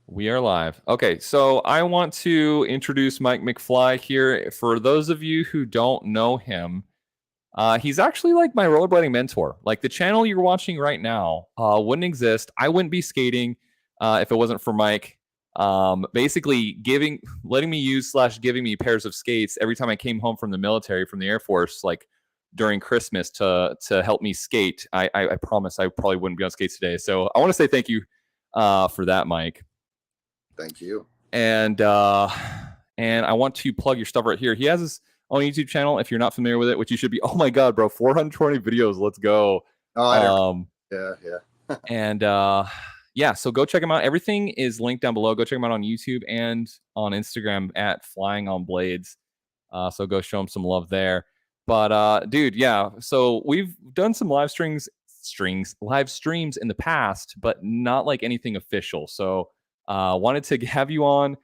We are live. Okay, so I want to introduce Mike McFly here. For those of you who don't know him, he's actually like my rollerblading mentor. Like the channel you're watching right now wouldn't exist. I wouldn't be skating if it wasn't for Mike. Basically, letting me use / giving me pairs of skates every time I came home from the military, from the Air Force, like during Christmas to help me skate. I promise I probably wouldn't be on skates today. So I want to say thank you for that, Mike. Thank you. And I want to plug your stuff right here. He has his own YouTube channel. If you're not familiar with it, which you should be. Oh my god, bro! 420 videos. Let's go. Oh, I don't. Yeah. And yeah, so go check him out. Everything is linked down below. Go check him out on YouTube and on Instagram at Flying on Blades. So go show him some love there. But dude, yeah. So we've done some live streams in the past, but not like anything official. So wanted to have you on,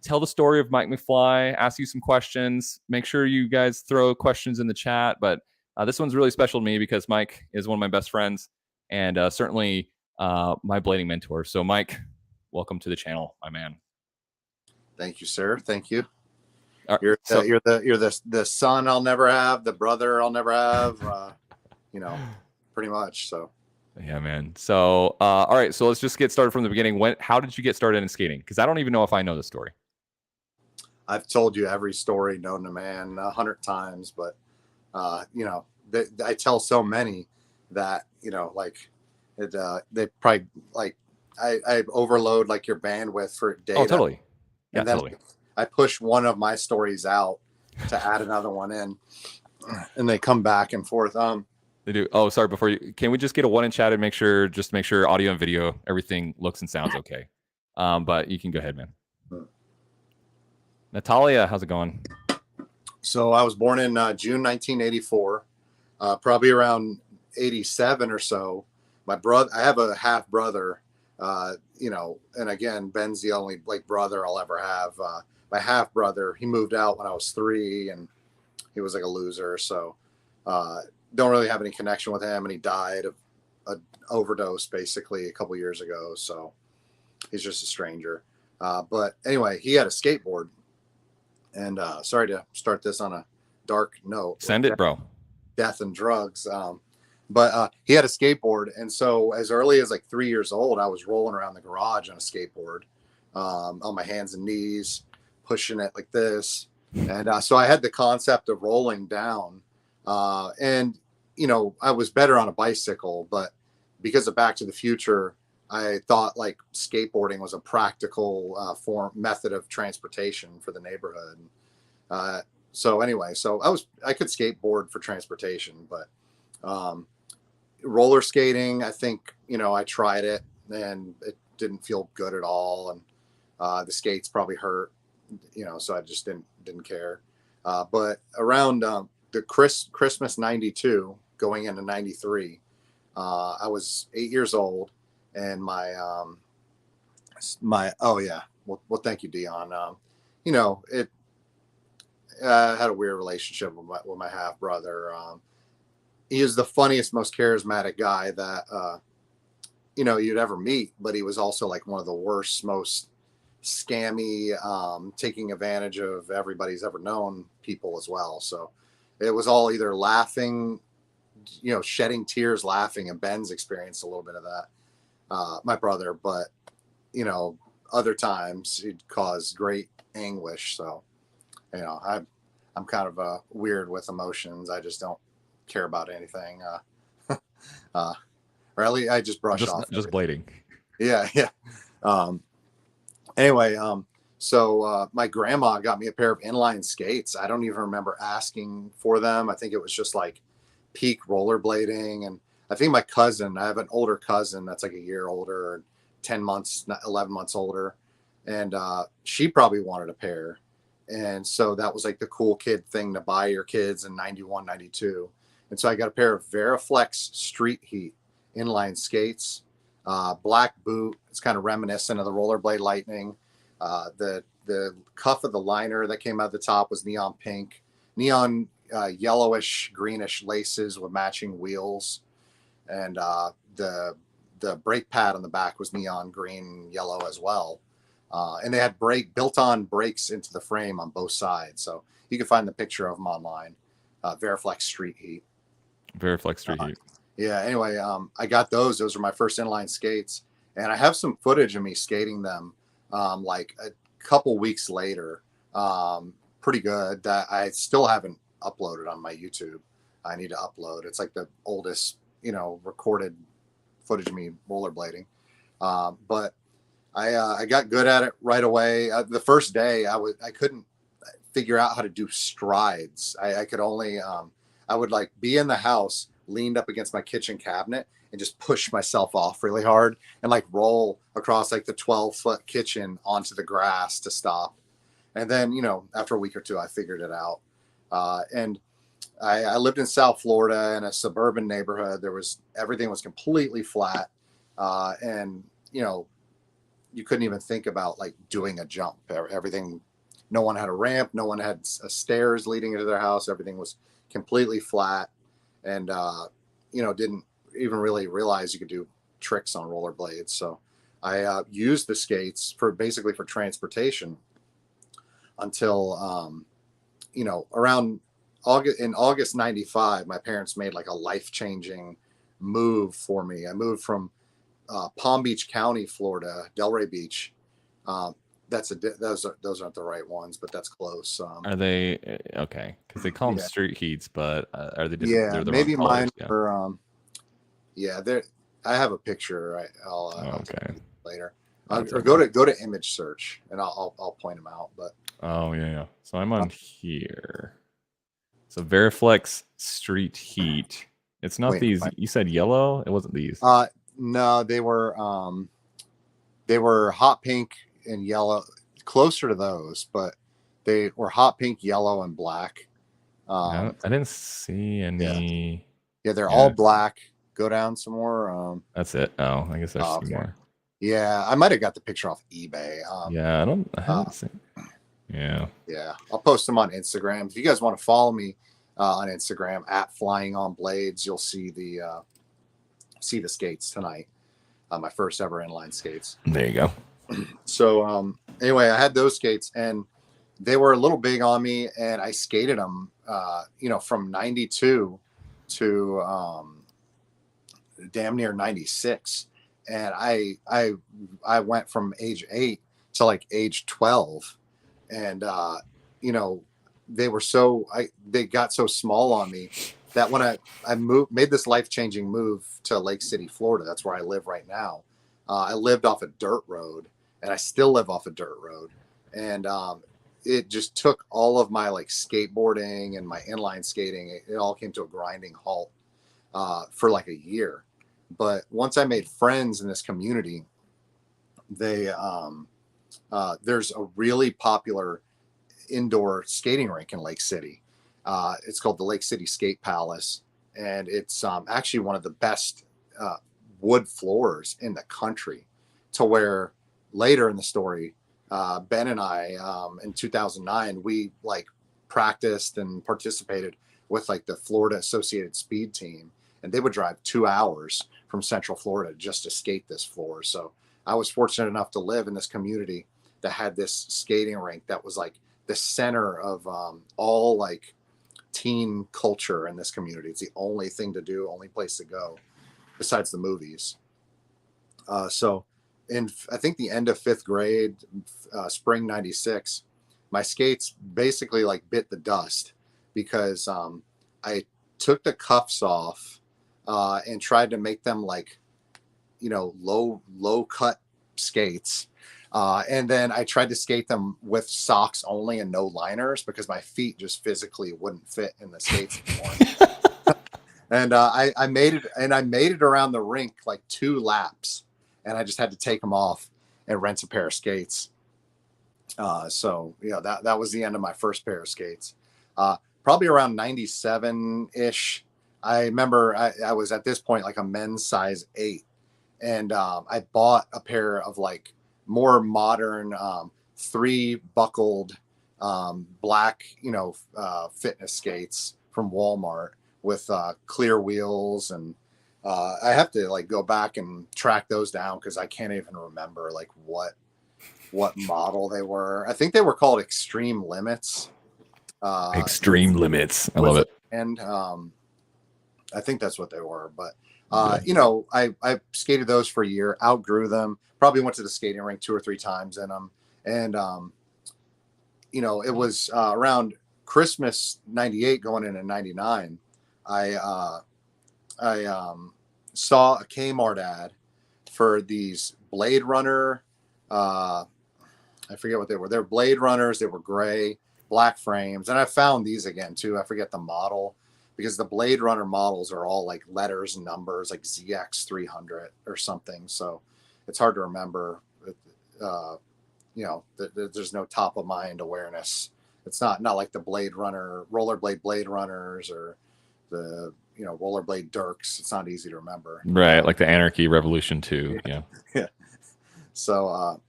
tell the story of Mike McFly, ask you some questions. Make sure you guys throw questions in the chat. But this one's really special to me because Mike is one of my best friends and certainly my blading mentor. So Mike, welcome to the channel, my man. Thank you, sir. Thank you. You're the son I'll never have, the brother I'll never have. Pretty much. So. Yeah, man. So, all right. So let's just get started from the beginning. How did you get started in skating? Because I don't even know if I know the story. I've told you every story known to man 100 times, but I tell so many that they probably I overload like your bandwidth for data. Oh, totally. Yeah, totally. I push one of my stories out to add another one in, and they come back and forth. They do. Oh, sorry. Can we just get a one in chat and make sure audio and video, everything looks and sounds okay? But you can go ahead, man. Natalia, how's it going? So I was born in June 1984, probably around 87 or so. I have a half brother, and again, Ben's the only brother I'll ever have. My half brother, he moved out when I was 3 and he was like a loser. So, don't really have any connection with him, and he died of an overdose basically a couple years ago. So he's just a stranger. But anyway, he had a skateboard, and sorry to start this on a dark note. Send it, bro. Death and drugs. But he had a skateboard, and so as early as 3 years old, I was rolling around the garage on a skateboard, on my hands and knees, pushing it like this. And so I had the concept of rolling down. And, I was better on a bicycle, but because of Back to the Future, I thought skateboarding was a practical method of transportation for the neighborhood. So anyway, I could skateboard for transportation, but roller skating, I think, I tried it and it didn't feel good at all. And the skates probably hurt, so I just didn't care. But around the Christmas 92 going into 93, I was 8 years old, and well, thank you, Dion. I had a weird relationship with my half brother. He is the funniest, most charismatic guy that you'd ever meet, but he was also one of the worst, most scammy, taking advantage of everybody's ever known people as well. So it was all either laughing, shedding tears laughing, and Ben's experienced a little bit of that, my brother, but other times he'd cause great anguish. So I'm kind of weird with emotions. I just don't care about anything, or at least I just brush off just blading. Yeah. Anyway, so my grandma got me a pair of inline skates. I don't even remember asking for them. I think it was just peak rollerblading. And I think I have an older cousin that's a year older, 10 months, 11 months older. And she probably wanted a pair. And so that was the cool kid thing to buy your kids in 91, 92. And so I got a pair of Veriflex Street Heat inline skates, black boot. It's kind of reminiscent of the Rollerblade Lightning. The cuff of the liner that came out the top was neon pink, neon yellowish greenish laces with matching wheels, and the the brake pad on the back was neon green, yellow as well. And they had built-on brakes into the frame on both sides. So you can find the picture of them online. Veriflex Street Heat. Veriflex Street Heat. Yeah. Anyway, I got those. Those were my first inline skates, and I have some footage of me skating them, like a couple weeks later. Pretty good. That I still haven't uploaded on my YouTube. I need to upload. It's like the oldest, recorded footage of me rollerblading. But I got good at it right away. The first day I couldn't figure out how to do strides. I could only I would like be in the house, leaned up against my kitchen cabinet, and just push myself off really hard and like roll across like the 12-foot kitchen onto the grass to stop. And then, after a week or two, I figured it out. And I lived in South Florida in a suburban neighborhood. Everything was completely flat. And, you couldn't even think about like doing a jump. Everything, no one had a ramp. No one had stairs leading into their house. Everything was completely flat. And, didn't even really realize you could do tricks on rollerblades. So I used the skates basically for transportation until, around August 95, my parents made like a life-changing move for me. I moved from Palm Beach County, Florida, Delray Beach. Those aren't the right ones, but that's close. Are they okay? Because they call them street heats, but are they just? Yeah, they're the maybe wrong colors. mine were. There. I have a picture. Right, I'll later. Or go to image search, and I'll point them out. But yeah. So I'm on here. So Veriflex Street Heat. It's not these. You said yellow. It wasn't these. No, they were hot pink and yellow, closer to those, but they were hot pink, yellow, and black. I didn't see any. Yeah, they're all black. Go down some more. That's it. Oh, I guess there's some more. Yeah, I might have got the picture off eBay. I haven't seen. Yeah. Yeah, I'll post them on Instagram. If you guys want to follow me on Instagram at Flying on Blades, you'll see the skates tonight. My first ever inline skates. There you go. So anyway, I had those skates, and they were a little big on me, and I skated them, from 92 to damn near 96. And I went from age 8 to like age 12. And, they got so small on me that when I made this life-changing move to Lake City, Florida, that's where I live right now. I lived off a dirt road, and I still live off a dirt road. And it just took all of my like skateboarding and my inline skating. It all came to a grinding halt for like a year. But once I made friends in this community, there's a really popular indoor skating rink in Lake City. It's called the Lake City Skate Palace, and it's actually one of the best wood floors in the country. To where later in the story, Ben and I, in 2009, we like practiced and participated with like the Florida Associated Speed Team, and they would drive 2 hours from Central Florida just to skate this floor. So I was fortunate enough to live in this community that had this skating rink that was like the center of all like teen culture in this community. It's the only thing to do, only place to go besides the movies. So in, I think the end of 5th grade, spring 96, my skates basically like bit the dust because I took the cuffs off and tried to make them like, low cut skates. And then I tried to skate them with socks only and no liners because my feet just physically wouldn't fit in the skates anymore. And I made it around the rink like 2 laps, and I just had to take them off and rent a pair of skates. So that was the end of my first pair of skates. Probably around 97 ish. I remember I was at this point like a men's size 8, and I bought a pair of like more modern 3 buckled black fitness skates from Walmart with clear wheels and I have to like go back and track those down because I can't even remember like what model they were. I think they were called Extreme Limits. Extreme Limits. I love Was it. it? And I think that's what they were. But Yeah. you know, I skated those for a year, outgrew them. Probably went to the skating rink 2 or 3 times in them, and you know, it was around Christmas '98 going into '99. I saw a Kmart ad for these Blade Runner. Uh, I forget what they were. They're Blade Runners. They were gray, black frames, and I found these again too. I forget the model because the Blade Runner models are all like letters and numbers, like ZX300 or something. So it's hard to remember. Uh, you know, there's no top of mind awareness. It's not like the Blade Runner, rollerblade Blade Runners, or the rollerblade Dirks. It's not easy to remember. Right, like the Anarchy Revolution 2. Yeah. Yeah. So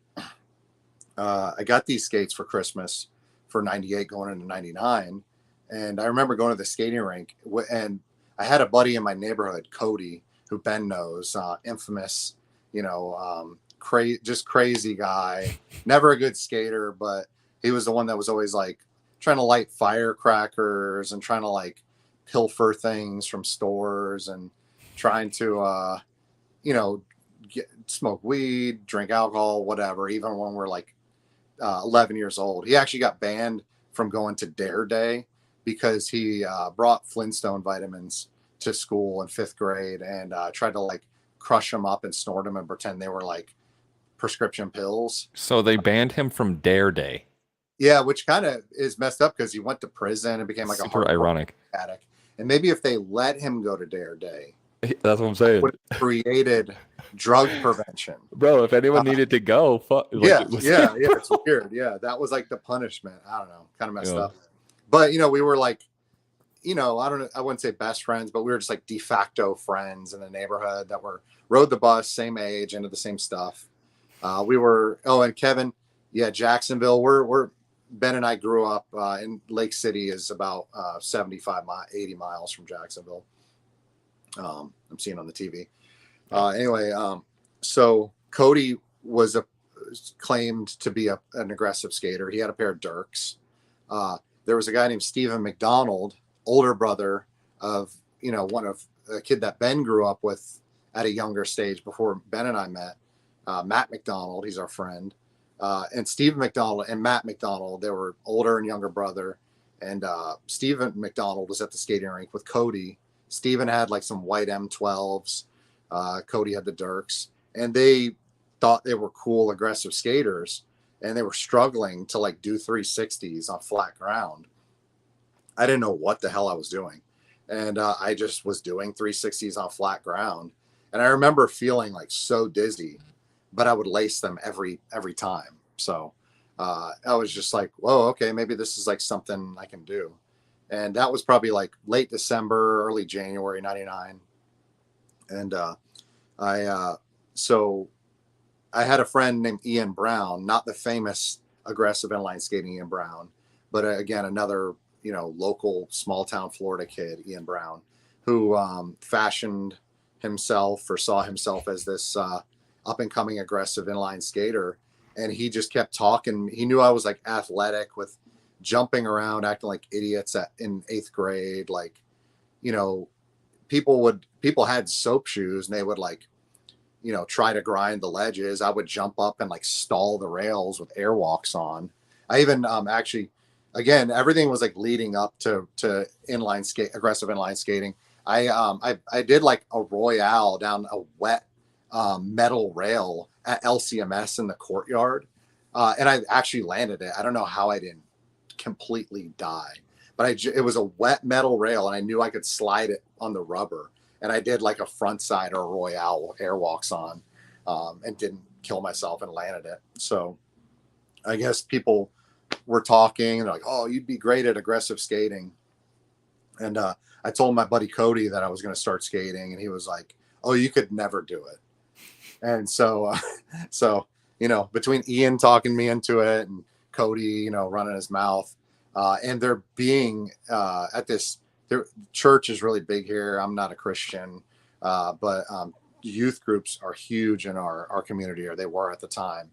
I got these skates for Christmas for '98 going into '99, and I remember going to the skating rink, and I had a buddy in my neighborhood, Cody, who Ben knows, infamous, just crazy guy, never a good skater, but he was the one that was always like trying to light firecrackers and trying to like pilfer things from stores and trying to smoke weed, drink alcohol, whatever, even when we're like 11 years old. He actually got banned from going to Dare Day because he brought Flintstone vitamins to school in 5th grade and tried to like crush them up and snort them and pretend they were like prescription pills. So they banned him from Dare Day. Yeah, which kind of is messed up because he went to prison and became like a Super ironic. addict. And maybe if they let him go to Dare Day, That's what I'm saying. would have created drug prevention. Bro, if anyone needed to go, fuck. Like, Yeah, it's weird. Yeah, that was like the punishment. I don't know, kind of messed up. But we were like, I don't know, I wouldn't say best friends, but we were just like de facto friends in the neighborhood that rode the bus, same age, into the same stuff. And Kevin, yeah, Jacksonville. We're Ben and I grew up in Lake City, is about 80 miles from Jacksonville. I'm seeing on the TV. Anyway, so Cody was claimed to be an aggressive skater. He had a pair of Dirks. There was a guy named Stephen McDonald, older brother of a kid that Ben grew up with at a younger stage before Ben and I met. Matt McDonald, he's our friend. And Stephen McDonald and Matt McDonald, they were older and younger brother. And Stephen McDonald was at the skating rink with Cody. Stephen had like some white M12s. Cody had the Dirks. And they thought they were cool, aggressive skaters. And they were struggling to like do 360s on flat ground. I didn't know what the hell I was doing. And I just was doing 360s on flat ground. And I remember feeling like so dizzy, but I would lace them every time. So I was just like, whoa, okay, maybe this is like something I can do. And that was probably like late December, early January '99. And so I had a friend named Ian Brown, not the famous aggressive inline skating Ian Brown, but again, another, local small town Florida kid, Ian Brown, who fashioned himself or saw himself as this up and coming aggressive inline skater. And he just kept talking. He knew I was like athletic with jumping around, acting like idiots in 8th grade. Like, people had soap shoes and they would like, try to grind the ledges. I would jump up and like stall the rails with airwalks on. I even actually, again, everything was like leading up to aggressive inline skating. I did like a royale down a wet metal rail at LCMS in the courtyard. And I actually landed it. I don't know how I didn't completely die, but it was a wet metal rail and I knew I could slide it on the rubber. And I did like a front side or a royale airwalks on and didn't kill myself and landed it. So I guess people were talking and they're like, oh, you'd be great at aggressive skating. And I told my buddy Cody that I was going to start skating. And he was like, oh, you could never do it. And so, between Ian talking me into it and Cody, running his mouth, and there being at this, their church is really big here. I'm not a Christian. But youth groups are huge in our community, or they were at the time.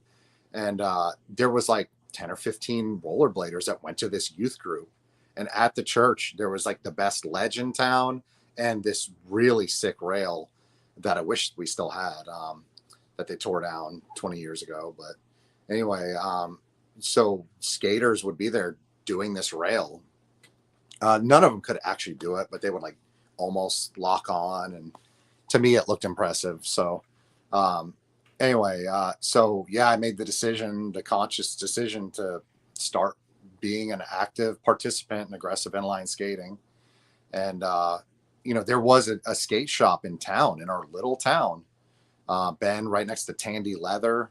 And there was like 10 or 15 rollerbladers that went to this youth group. And at the church, there was like the best ledge in town and this really sick rail that I wish we still had, that they tore down 20 years ago. But anyway, so skaters would be there doing this rail. None of them could actually do it, but they would like almost lock on. And to me, it looked impressive. So anyway, so yeah, I made the conscious decision to start being an active participant in aggressive inline skating. And, there was a skate shop in town, in our little town, Ben, right next to Tandy Leather.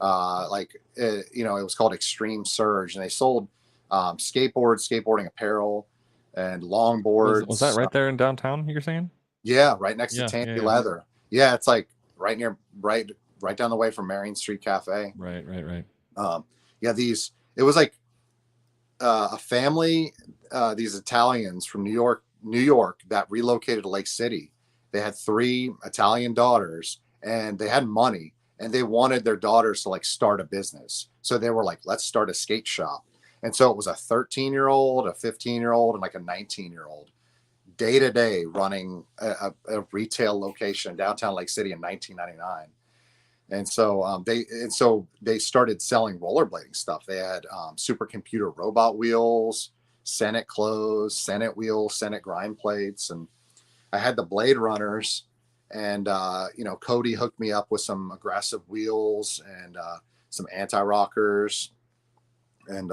It was called Extreme Surge, and they sold skateboarding apparel, and longboards. Was that right there in downtown, you're saying? Yeah, right next to Tandy Leather. Yeah, it's like right down the way from Marion Street Cafe. Right. It was like a family, these Italians from New York that relocated to Lake City. They had 3 Italian daughters, and they had money, and they wanted their daughters to like start a business. So they were like, let's start a skate shop. And so it was a 13-year-old, a 15-year-old, and like a 19-year-old, day to day running a retail location in downtown Lake City in 1999. And so they started selling rollerblading stuff. They had supercomputer robot wheels, Senate clothes, Senate wheels, Senate grind plates. And I had the Blade Runners, and Cody hooked me up with some aggressive wheels and some anti-rockers. And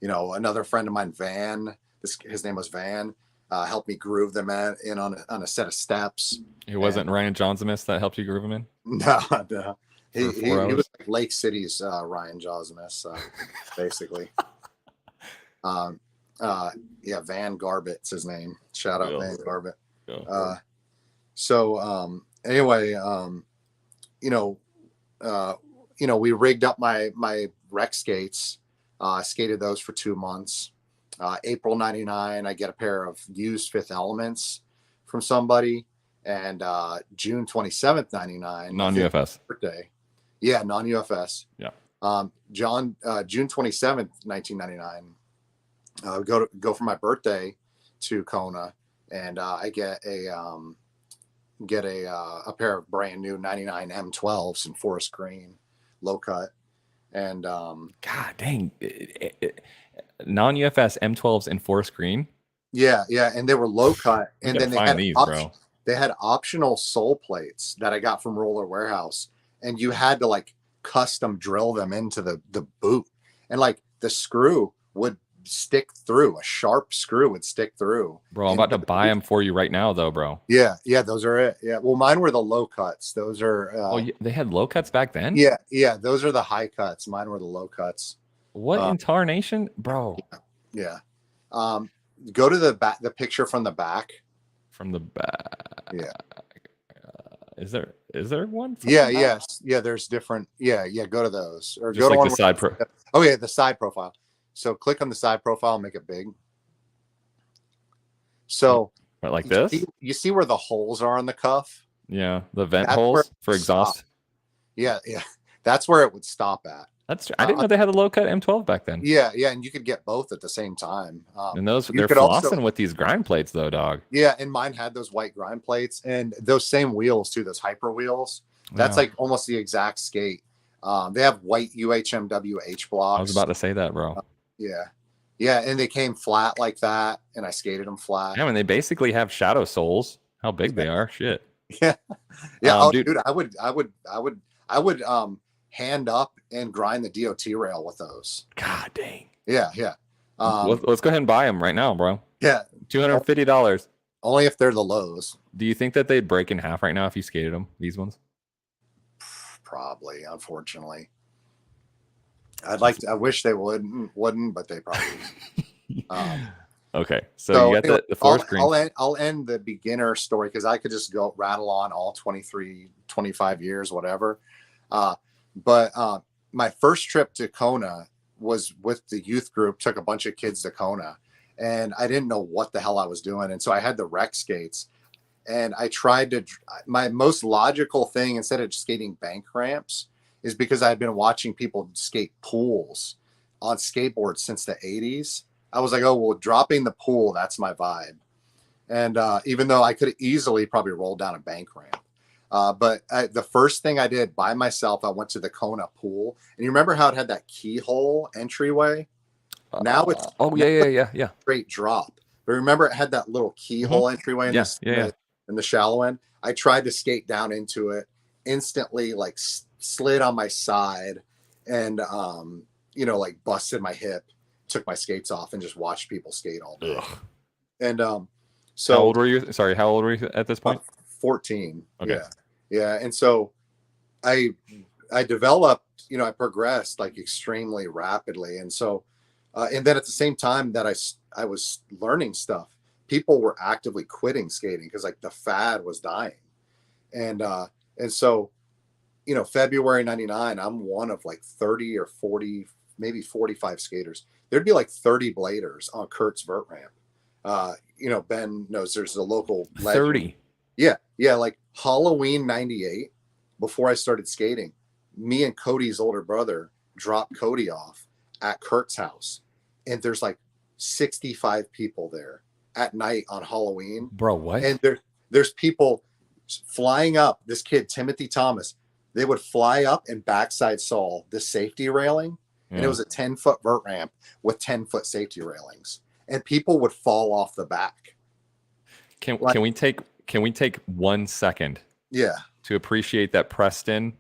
another friend of mine, Van, his name was Van, helped me groove them in on a set of steps. It wasn't Ryan Johnsmith that helped you groove him in? No. He was like Lake City's Ryan Johnsmith, basically. Van Garbet's his name. Shout out Van Garbett. We rigged up my rec skates. Skated those for 2 months. April 99, I get a pair of used Fifth Elements from somebody. And June 27th, 99. Non-UFS. Birthday. Yeah, non-UFS. Yeah. June 27th, 1999. Go for my birthday to Kona, and I get a pair of brand new 99 M12s in forest green, low cut. And God dang, non-UFS M12s in forest green. Yeah, and they were low cut, and then they had optional sole plates that I got from Roller Warehouse, and you had to like custom drill them into the boot, and like the screw would stick through. A sharp screw would stick through. Bro, I'm about to buy them for you right now, though, bro. Yeah, those are it. Yeah, well, mine were the low cuts. Those are. They had low cuts back then. Yeah, those are the high cuts. Mine were the low cuts. What in tarnation, bro? Yeah. Go to the back. The picture from the back. From the back. Yeah. Is there one? Yes. There's different. Yeah. Go to those, or just go like to the side pro. Oh yeah, the side profile. So click on the side profile, make it big. So right, like this. You see where the holes are on the cuff? Yeah, the vent holes for exhaust. Yeah. That's where it would stop at. I didn't know they had a low cut M12 back then. Yeah, and you could get both at the same time. And they're flossing with these grind plates, though, dog. Yeah, and mine had those white grind plates and those same wheels too, those hyper wheels. That's like almost the exact skate. They have white UHMW H blocks. I was about to say that, bro. Yeah, and they came flat like that, and I skated them flat. Yeah, I mean, they basically have shadow soles. How big they are, shit. Yeah. Dude, I would hand up and grind the DOT rail with those. God dang. Yeah. Let's go ahead and buy them right now, bro. Yeah. $250. Only if they're the lows. Do you think that they'd break in half right now if you skated them, these ones? Probably, unfortunately. I wish they wouldn't, but they probably. Okay, so you got the forest green. I'll end the beginner story because I could just go rattle on all 23, 25 years, whatever. But my first trip to Kona was with the youth group, took a bunch of kids to Kona, and I didn't know what the hell I was doing. And so I had the rec skates, And I tried to, my most logical thing instead of skating bank ramps is because I had been watching people skate pools on skateboards since the 80s. I was like, oh, well, dropping the pool, that's my vibe. And even though I could easily probably roll down a bank ramp. But the first thing I did by myself, I went to the Kona pool. And you remember how it had that keyhole entryway? Now it's straight drop. But remember it had that little keyhole entryway in the shallow end? I tried to skate down into it, instantly like slid on my side and, like busted my hip, took my skates off and just watched people skate all day. Ugh. And so how old were you? Sorry, how old were you at this point? 14. Okay. Yeah. And so I developed, I progressed like extremely rapidly. And so, and then at the same time that I was learning stuff, people were actively quitting skating because like the fad was dying. And so, February 99, I'm one of like 30 or 40, maybe 45 skaters. There'd be like 30 bladers on Kurt's vert ramp. Ben knows there's a local legend. 30. Yeah. Like Halloween 98, before I started skating, me and Cody's older brother dropped Cody off at Kurt's house. And there's like 65 people there at night on Halloween. Bro, what? And there's people flying up. This kid, Timothy Thomas, they would fly up and backside saw the safety railing. And it was a 10-foot vert ramp with 10-foot safety railings. And people would fall off the back. Can we take 1 second? Yeah. To appreciate that Preston,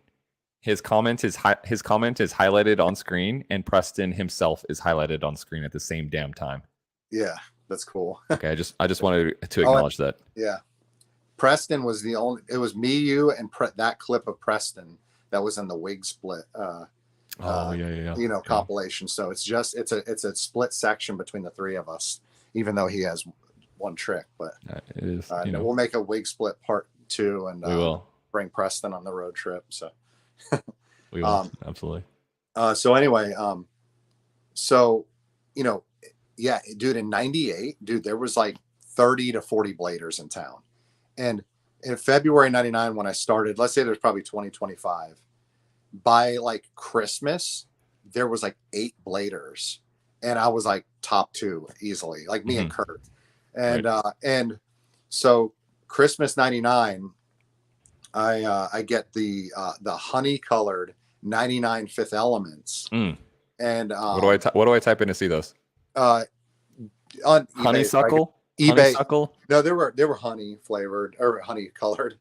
his comment is highlighted on screen, and Preston himself is highlighted on screen at the same damn time. Yeah, that's cool. Okay, I just wanted to acknowledge that. Yeah. Preston was the only. It was me, you, and that clip of Preston that was in the wig split. Compilation. So it's a split section between the three of us, even though he has one trick. But it is. We'll make a wig split part 2, and we will bring Preston on the road trip. So we will absolutely. So anyway, dude, in 98, there was like 30 to 40 bladers in town. And in February 99, when I started, let's say there's probably 20, 25. By like Christmas, there was like 8 bladers. And I was like top 2 easily, like me and Kurt. And and so Christmas 99, I get the honey colored 99 Fifth Elements. And what do I type in to see those? On honeysuckle. eBay. Honeysuckle? No, they were honey flavored or honey colored.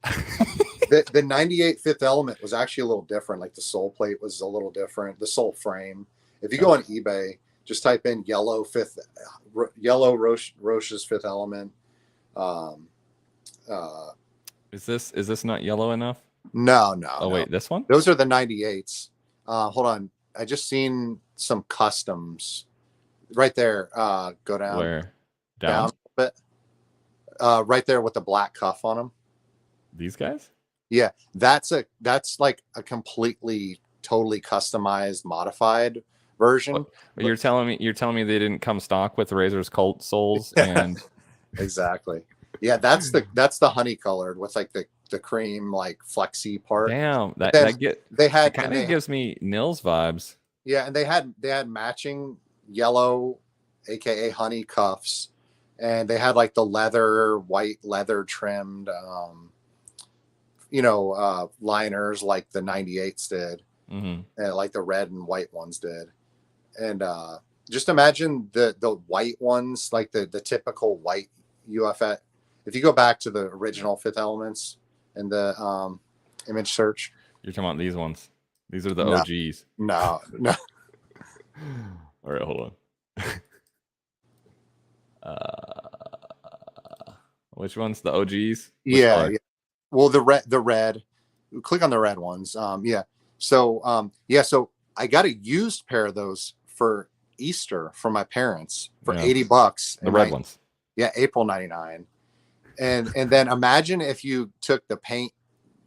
the 98 Fifth Element was actually a little different. Like the sole plate was a little different. The sole frame. If you go on eBay, just type in yellow Roche's Fifth Element. Is this not yellow enough? No. Oh wait, this one? Those are the 98s. Hold on. I just seen some customs right there. Go down. Where? Down a bit. Right there with the black cuff on them. These guys? Yeah, that's like a completely totally customized, modified version. You're telling me they didn't come stock with Razor's Cult soles and exactly. Yeah, that's the honey colored with like the cream like flexi part. Damn, that kind of gives me Nils vibes. Yeah, and they had matching yellow, aka honey cuffs, and they had like the white leather trimmed liners like the 98s did, and like the red and white ones did. And just imagine the white ones, like the typical white UFS. If you go back to the original Fifth Elements in the image search, you're talking about these ones. These are the OGs. No. All right, hold on. Which one's the OGs? Yeah. Well, the red. Click on the red ones. So I got a used pair of those for Easter from my parents for $80. The red ones. Yeah, April 99. And then imagine if you took the paint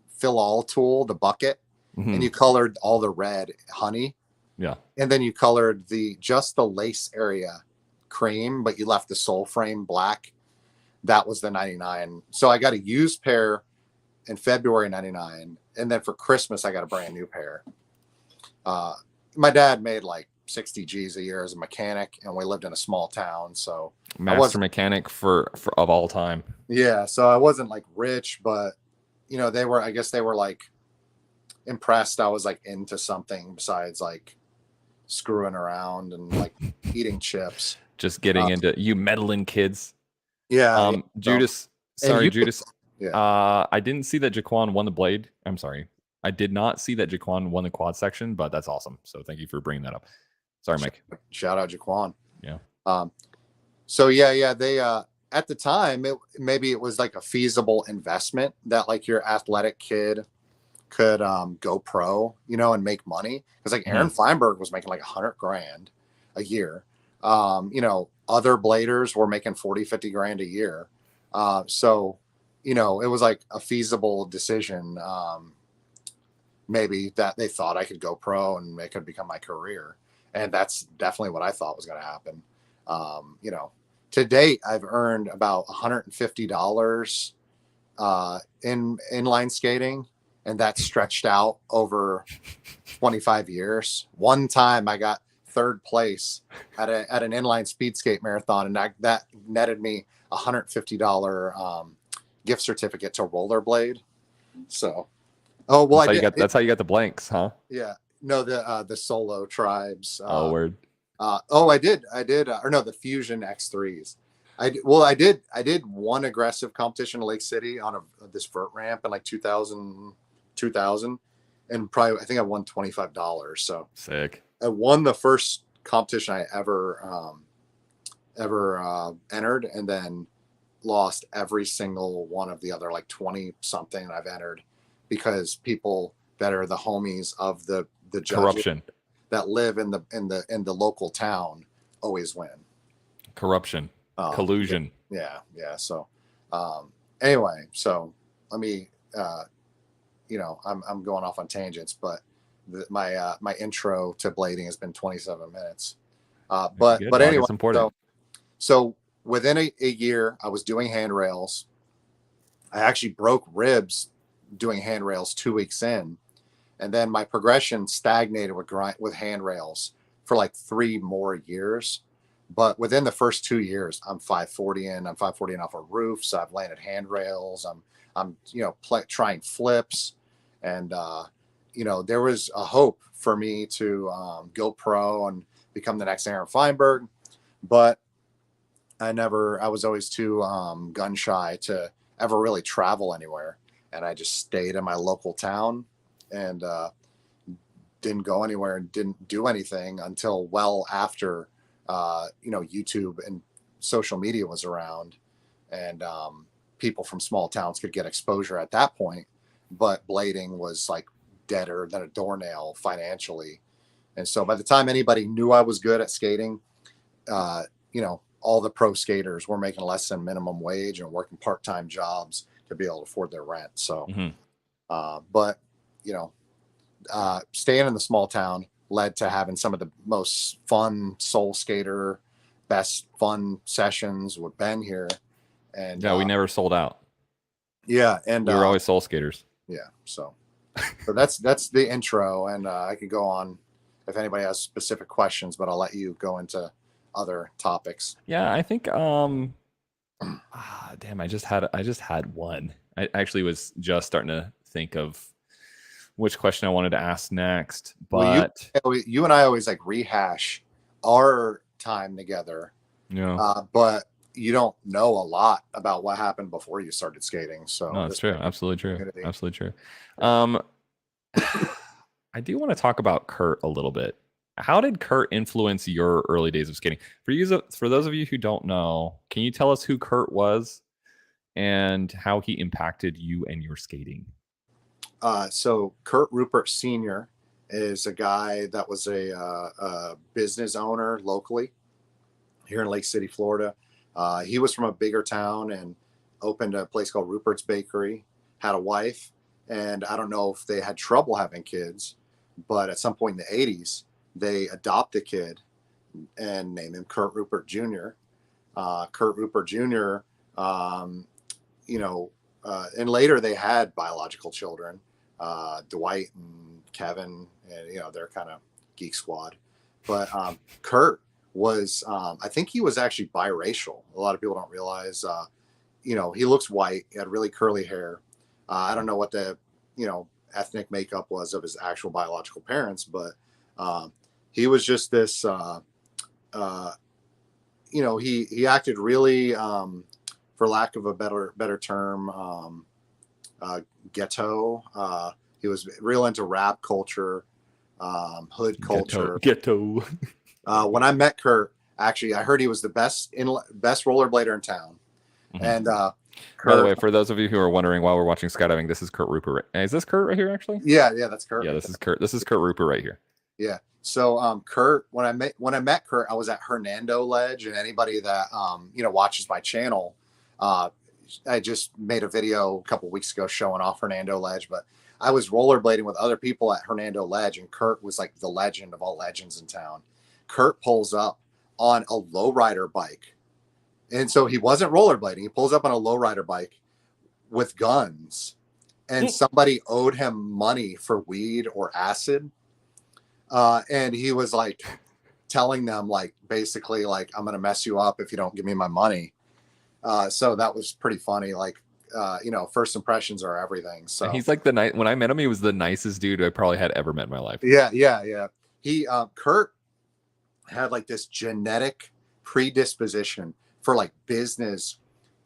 fill all tool, the bucket, and you colored all the red honey. Yeah. And then you colored just the lace area cream, but you left the sole frame black. that was the 99. So I got a used pair in February 99. And then for Christmas, I got a brand new pair. My dad made like 60 G's a year as a mechanic, and we lived in a small town. So Master mechanic for of all time. yeah. So I wasn't like rich, but you know, I guess they were like impressed I was like into something besides like screwing around and like eating chips. Just getting into you meddling kids. Yeah. So, Judas. and Sorry, you, Judas. yeah. I didn't see that Jaquan won the blade. I'm sorry. I did not see that Jaquan won the quad section, but that's awesome. So thank you for bringing that up. Sorry, Mike. Shout out Jaquan. Yeah. So yeah, they at the time maybe it was like a feasible investment that like your athletic kid could go pro, you know, and make money. Because like Aaron Feinberg was making like $100,000 a year. You know, other bladers were making 40, 50 grand a year. So, you know, it was like a feasible decision. Maybe that they thought I could go pro and it could become my career. And that's definitely what I thought was going to happen. You know, to date, I've earned about $150 in inline skating, and that's stretched out over 25 years. One time I got third place at an inline speed skate marathon, and that netted me $150 gift certificate to rollerblade. So, oh well, that's how you got the blanks, huh? Yeah, no, the solo tribes. Word. I did, or no, the Fusion X3s. I did one aggressive competition in Lake City on this vert ramp in like 2000, and probably I think I won $25. So sick. I won the first competition I ever entered, and then lost every single one of the other like 20 something I've entered because people that are the homies of the judges corruption that live in the local town always win. Corruption. Collusion. Yeah. So anyway, so let me you know, I'm going off on tangents, but my intro to blading has been 27 minutes. But anyway, so within a year, I was doing handrails. I actually broke ribs doing handrails 2 weeks in, and then my progression stagnated with handrails for like 3 more years. But within the first 2 years, I'm 540 in. I'm 540 off a roof, so I've landed handrails. I'm you know trying flips, and you know there was a hope for me to go pro and become the next Aaron Feinberg, but I was always too gun shy to ever really travel anywhere, and I just stayed in my local town and didn't go anywhere and didn't do anything until well after you know, YouTube and social media was around, and people from small towns could get exposure at that point. But blading was like deader than a doornail financially. And so by the time anybody knew I was good at skating, you know, all the pro skaters were making less than minimum wage and working part-time jobs to be able to afford their rent. So, but you know, staying in the small town led to having some of the most fun soul skater, best fun sessions with Ben here. And yeah, we never sold out. Yeah, and we were always soul skaters. Yeah, so that's the intro, and I could go on if anybody has specific questions, but I'll let you go into other topics. Yeah, I think damn, I just had one. I actually was just starting to think of which question I wanted to ask next, but well, you and I always like rehash our time together. Yeah. But you don't know a lot about what happened before you started skating. So no, that's true. Absolutely true. Absolutely true. I do want to talk about Kurt a little bit. How did Kurt influence your early days of skating? For those of you who don't know, can you tell us who Kurt was and how he impacted you and your skating? So Kurt Rupert Sr. is a guy that was a business owner locally here in Lake City, Florida. He was from a bigger town and opened a place called Rupert's Bakery, had a wife, and I don't know if they had trouble having kids, but at some point in the 80s, they adopt a kid and name him Kurt Rupert Jr. Kurt Rupert Jr. Um, you know, and later they had biological children, Dwight and Kevin, and they're kind of geek squad. But Kurt was, I think he was actually biracial. A lot of people don't realize. He looks white. He had really curly hair. I don't know what the ethnic makeup was of his actual biological parents, but he was just this. Uh, he acted really, for lack of a better term, ghetto. He was real into rap culture, hood culture. Ghetto. When I met Kurt, actually, I heard he was the best rollerblader in town. Mm-hmm. And By the way, for those of you who are wondering while we're watching skydiving, this is Kurt Rupert. Is this Kurt right here, actually? Yeah, that's Kurt. Yeah, this is Kurt. This is Kurt Rupert right here. Yeah. So Kurt, when I met Kurt, I was at Hernando Ledge, and anybody that watches my channel, I just made a video a couple weeks ago showing off Hernando Ledge, but I was rollerblading with other people at Hernando Ledge, and Kurt was like the legend of all legends in town. Kurt pulls up on a lowrider bike. And so he wasn't rollerblading. He pulls up on a lowrider bike with guns, and somebody owed him money for weed or acid. And he was like telling them, like, basically, like, I'm going to mess you up if you don't give me my money. So that was pretty funny. Like, first impressions are everything. So and he's like when I met him, he was the nicest dude I probably had ever met in my life. Yeah. He, Kurt had like this genetic predisposition for like business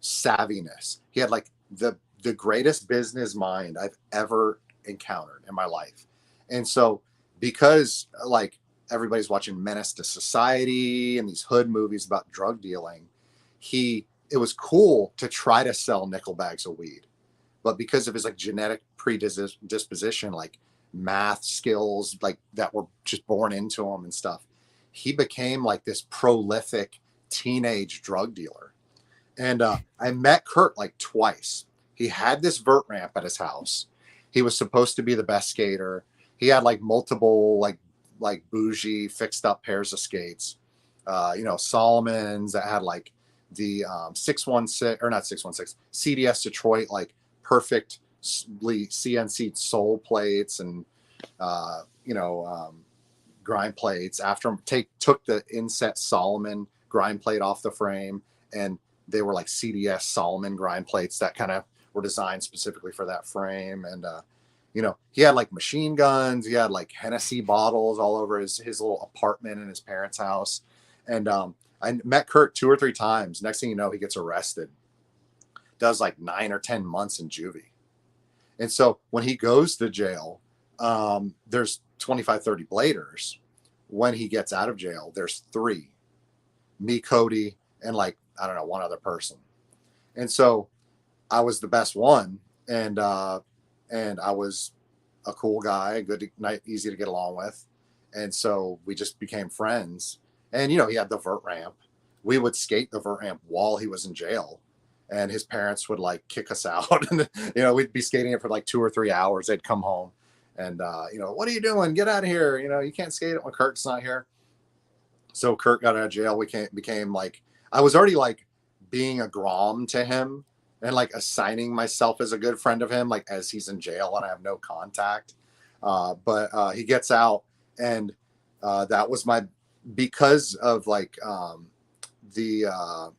savviness. He had like the greatest business mind I've ever encountered in my life. And so because like everybody's watching Menace to Society and these hood movies about drug dealing, it was cool to try to sell nickel bags of weed. But because of his like genetic predisposition, like math skills, like that were just born into him and stuff, he became like this prolific teenage drug dealer. And I met Kurt like twice. He had this vert ramp at his house. He was supposed to be the best skater. He had like multiple like bougie fixed up pairs of skates, Solomon's that had like the 616 or not 616 CDS Detroit, like perfectly CNC sole plates and grind plates. After took the inset Solomon grind plate off the frame, and they were like CDS Solomon grind plates that kind of were designed specifically for that frame. And he had like machine guns. He had like Hennessy bottles all over his little apartment in his parents' house. And I met Kurt 2 or 3 times. Next thing you know, he gets arrested. Does like 9 or 10 months in juvie. And so when he goes to jail, there's 25, 30 bladers. When he gets out of jail, there's 3. Me, Cody, and like, I don't know, one other person. And so I was the best one. And I was a cool guy, easy to get along with. And so we just became friends. And, he had the vert ramp. We would skate the vert ramp while he was in jail. And his parents would like kick us out. And, we'd be skating it for like 2 or 3 hours. They'd come home and, what are you doing? Get out of here. You can't skate it when Kurt's not here. So Kurt got out of jail. We became like, I was already like being a grom to him and like assigning myself as a good friend of him, like as he's in jail and I have no contact. But he gets out, and that was because of like the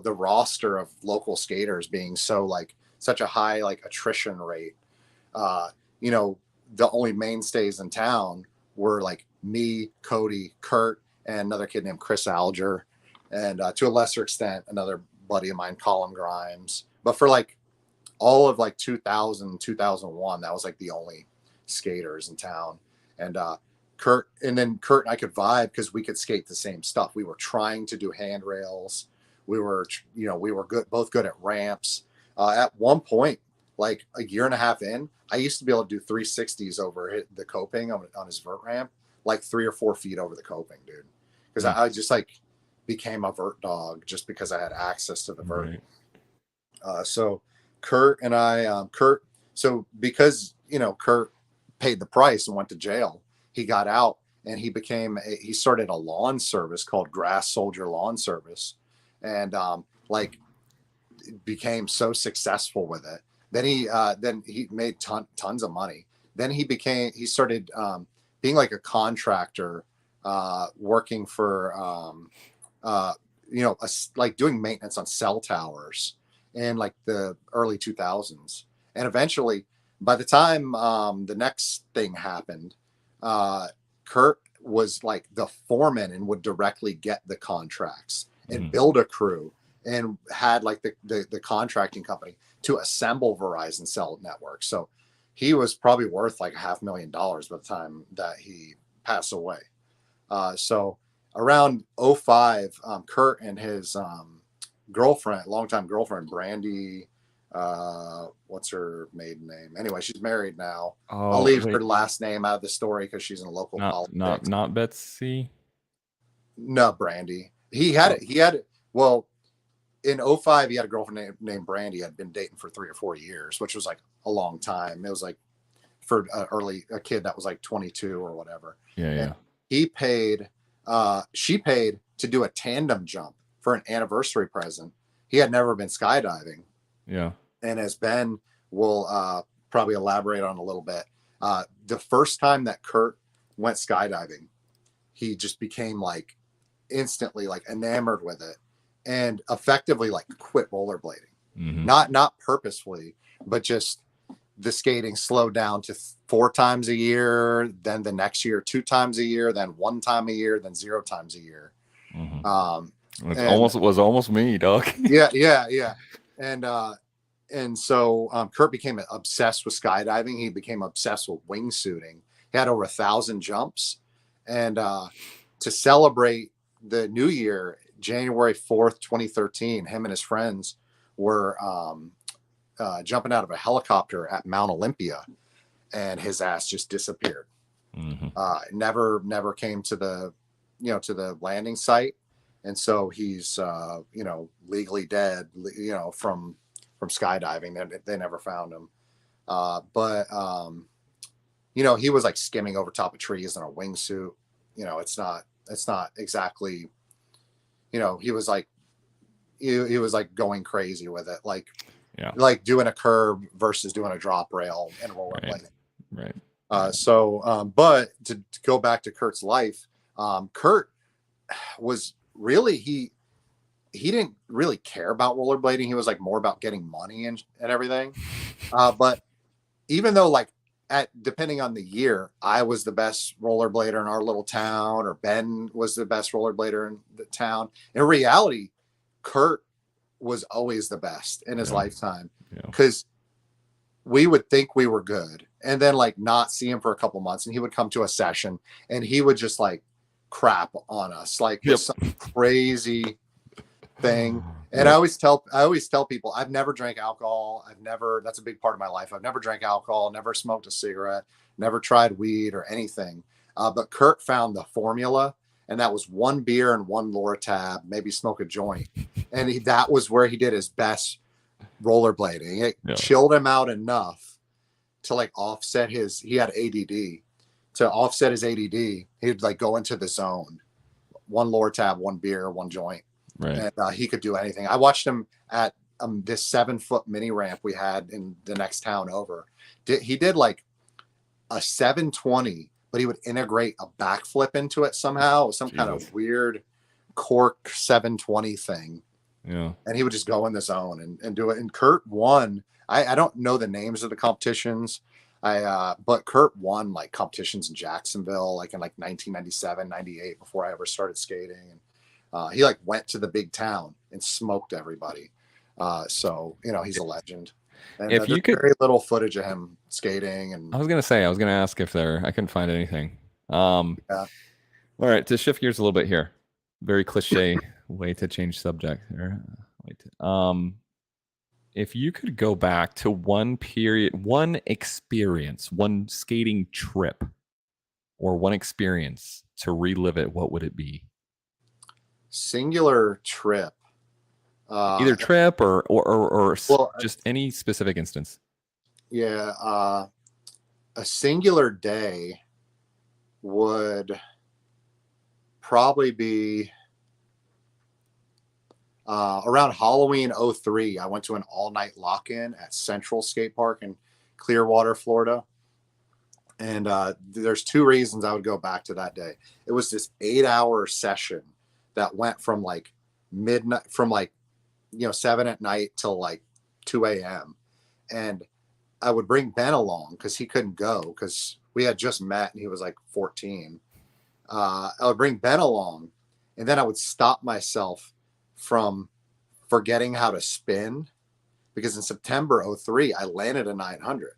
roster of local skaters being so like such a high like attrition rate. The only mainstays in town were like me, Cody, Kurt, and another kid named Chris Alger, and to a lesser extent, another buddy of mine, Colin Grimes. But for like all of like 2000, 2001, that was like the only skaters in town. And Kurt and I could vibe because we could skate the same stuff. We were trying to do handrails. We were both good at ramps. At one point, like a year and a half in, I used to be able to do 360s over the coping on his vert ramp, like 3 or 4 feet over the coping, dude. Because I just like became a vert dog just because I had access to the vert. Right. So Kurt and I, so because, Kurt paid the price and went to jail, he got out and he started a lawn service called Grass Soldier Lawn Service. And like became so successful with it. Then he made tons of money. Then he started being like a contractor, working for like doing maintenance on cell towers in like the early 2000s. And eventually, by the time the next thing happened, Kurt was like the foreman and would directly get the contracts and build a crew, and had like the contracting company to assemble Verizon cell network. So he was probably worth like $500,000 by the time that he passed away. So around 05, Kurt and his longtime girlfriend, Brandy, what's her maiden name? Anyway, she's married now. I'll leave her last name out of the story because she's in local politics. Not Betsy. No, Brandy. He had it. Well, in 05, he had a girlfriend named Brandy. Had been dating for 3 or 4 years, which was like a long time. It was like for a kid that was like 22 or whatever. Yeah. And she paid to do a tandem jump for an anniversary present. He had never been skydiving. Yeah. And as Ben will probably elaborate on a little bit, the first time that Kurt went skydiving, he just became like instantly like enamored with it, and effectively like quit rollerblading. Not purposefully, but just the skating slowed down to 4 times a year, then the next year 2 times a year, then 1 time a year, then 0 times a year. It was almost me, dog. yeah. And so Kurt became obsessed with skydiving. He became obsessed with wingsuiting. He had over 1,000 jumps. And to celebrate the new year, January 4th, 2013, him and his friends were jumping out of a helicopter at Mount Olympia, and his ass just disappeared. Never came to the landing site. And so he's legally dead, from skydiving. They never found him. But he was like skimming over top of trees in a wingsuit. It's not exactly, he was like going crazy with it. Like doing a curb versus doing a drop rail in rollerblading. Right. But to go back to Kurt's life, Kurt was really, he didn't really care about rollerblading. He was like more about getting money and everything. But even though depending on the year, I was the best rollerblader in our little town, or Ben was the best rollerblader in the town, in reality, Kurt was always the best in his lifetime, because we would think we were good and then like not see him for a couple months, and he would come to a session and he would just like crap on us, like some crazy thing. And I always tell people, I've never drank alcohol. That's a big part of my life. I've never drank alcohol, never smoked a cigarette, never tried weed or anything. But Kurt found the formula, and that was 1 beer and 1 Loratab, maybe smoke a joint. And that was where he did his best rollerblading. It chilled him out enough to like offset he had ADD. To offset his ADD, he'd like go into the zone. 1 Loratab, 1 beer, 1 joint. Right. And he could do anything. I watched him at this 7-foot mini ramp we had in the next town over. He did like a 720, but he would integrate a backflip into it somehow, some kind of weird cork 720 thing. Yeah. And he would just go in the zone and do it. And Kurt won. I don't know the names of the competitions. But Kurt won like competitions in Jacksonville, like in like 1997, 98, before I ever started skating. And he like went to the big town and smoked everybody. So he's a legend. And if you could, very little footage of him skating. And I was gonna ask if I couldn't find anything. All right, to shift gears a little bit here, very cliche way to change subject. If you could go back to one period, one experience, one skating trip, or one experience to relive it, what would it be? Singular trip. Either trip or just any specific instance. Yeah. A singular day would probably be Around Halloween '03, I went to an all-night lock-in at Central Skate Park in Clearwater, Florida. And there's two reasons I would go back to that day. It was this 8-hour session that went from like midnight, from like, 7 at night till like 2 a.m. And I would bring Ben along because he couldn't go because we had just met and he was like 14. I would bring Ben along, and then I would stop myself from forgetting how to spin, because in September '03 I landed a 900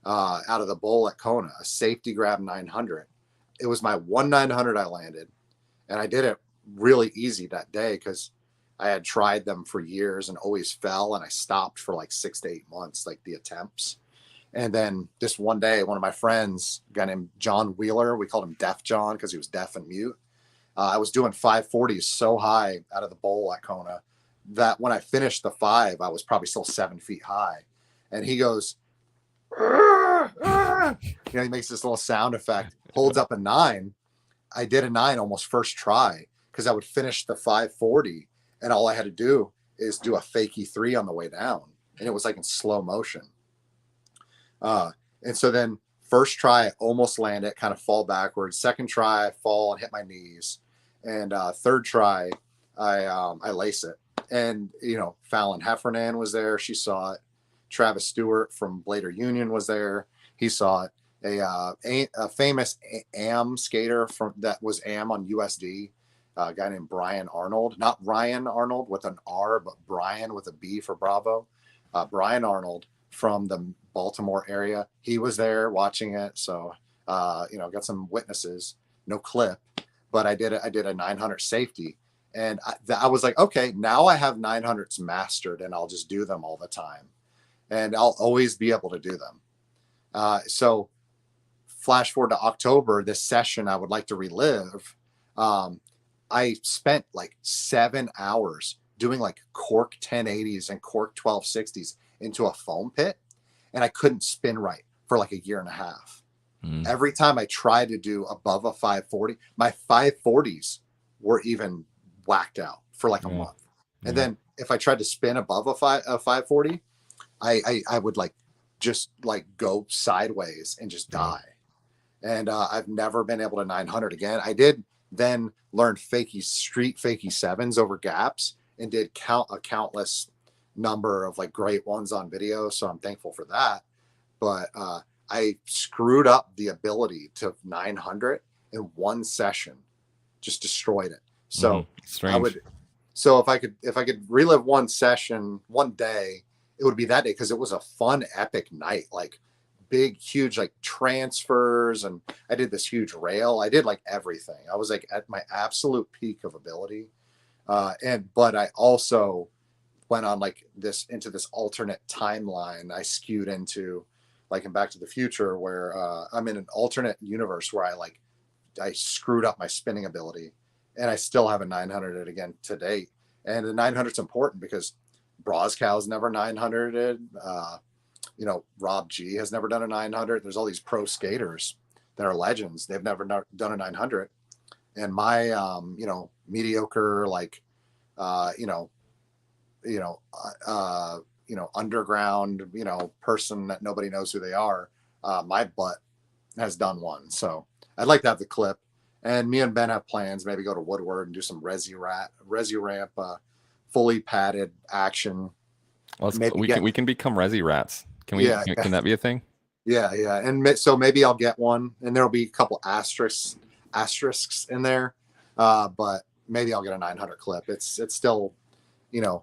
out of the bowl at Kona, a safety grab 900. It was my 900 I landed, and I did it really easy that day because I had tried them for years and always fell, and I stopped for like 6 to 8 months, like the attempts. And then this one day, one of my friends, a guy named John Wheeler, we called him Deaf John because he was deaf and mute. I was doing 540s so high out of the bowl at Kona that when I finished the 5, I was probably still 7 feet high. And he goes, he makes this little sound effect, holds up a 9. I did a 9 almost first try because I would finish the 540, and all I had to do is do a fakie 3 on the way down. And it was like in slow motion. And so then first try, I almost land it, kind of fall backwards. Second try, I fall and hit my knees. And third try, I lace it. And, Fallon Heffernan was there. She saw it. Travis Stewart from Blader Union was there. He saw it. A famous AM skater that was AM on USD, a guy named Brian Arnold, not Ryan Arnold with an R, but Brian with a B for Bravo. Brian Arnold from the Baltimore area. He was there watching it. So, got some witnesses, no clip, but I did a 900 safety. And I was like, okay, now I have 900s mastered, and I'll just do them all the time. And I'll always be able to do them. So flash forward to October, this session I would like to relive. I spent like 7 hours doing like cork 1080s and cork 1260s into a foam pit, and I couldn't spin right for like a year and a half. Every time I tried to do above a 540, my 540s were even whacked out for like a month. And then if I tried to spin above a 540, I would like just like go sideways and just die. And I've never been able to 900 again. I did then learn street fakie 7s over gaps, and did a countless number of like great ones on video. So I'm thankful for that. But I screwed up the ability to 900 in one session, just destroyed it. So if I could relive one session, one day, it would be that day, because it was a fun, epic night, like big, huge, like transfers. And I did this huge rail. I did like everything. I was like at my absolute peak of ability. But I also went on like into this alternate timeline. I skewed into like in Back to the Future, where I'm in an alternate universe where I screwed up my spinning ability, and I still haven't 900 it again to date. And the 900 is important because Broskow's never 900'd. Rob G has never done a 900. There's all these pro skaters that are legends. They've never done a 900. And my, mediocre, underground, person that nobody knows who they are, my butt has done one. So I'd like to have the clip. And me and Ben have plans, maybe go to Woodward and do some resi ramp, fully padded action. We can become resi rats. Can we? Yeah. Can that be a thing? Yeah. And so maybe I'll get one, and there'll be a couple asterisks in there. But maybe I'll get a 900 clip. It's still,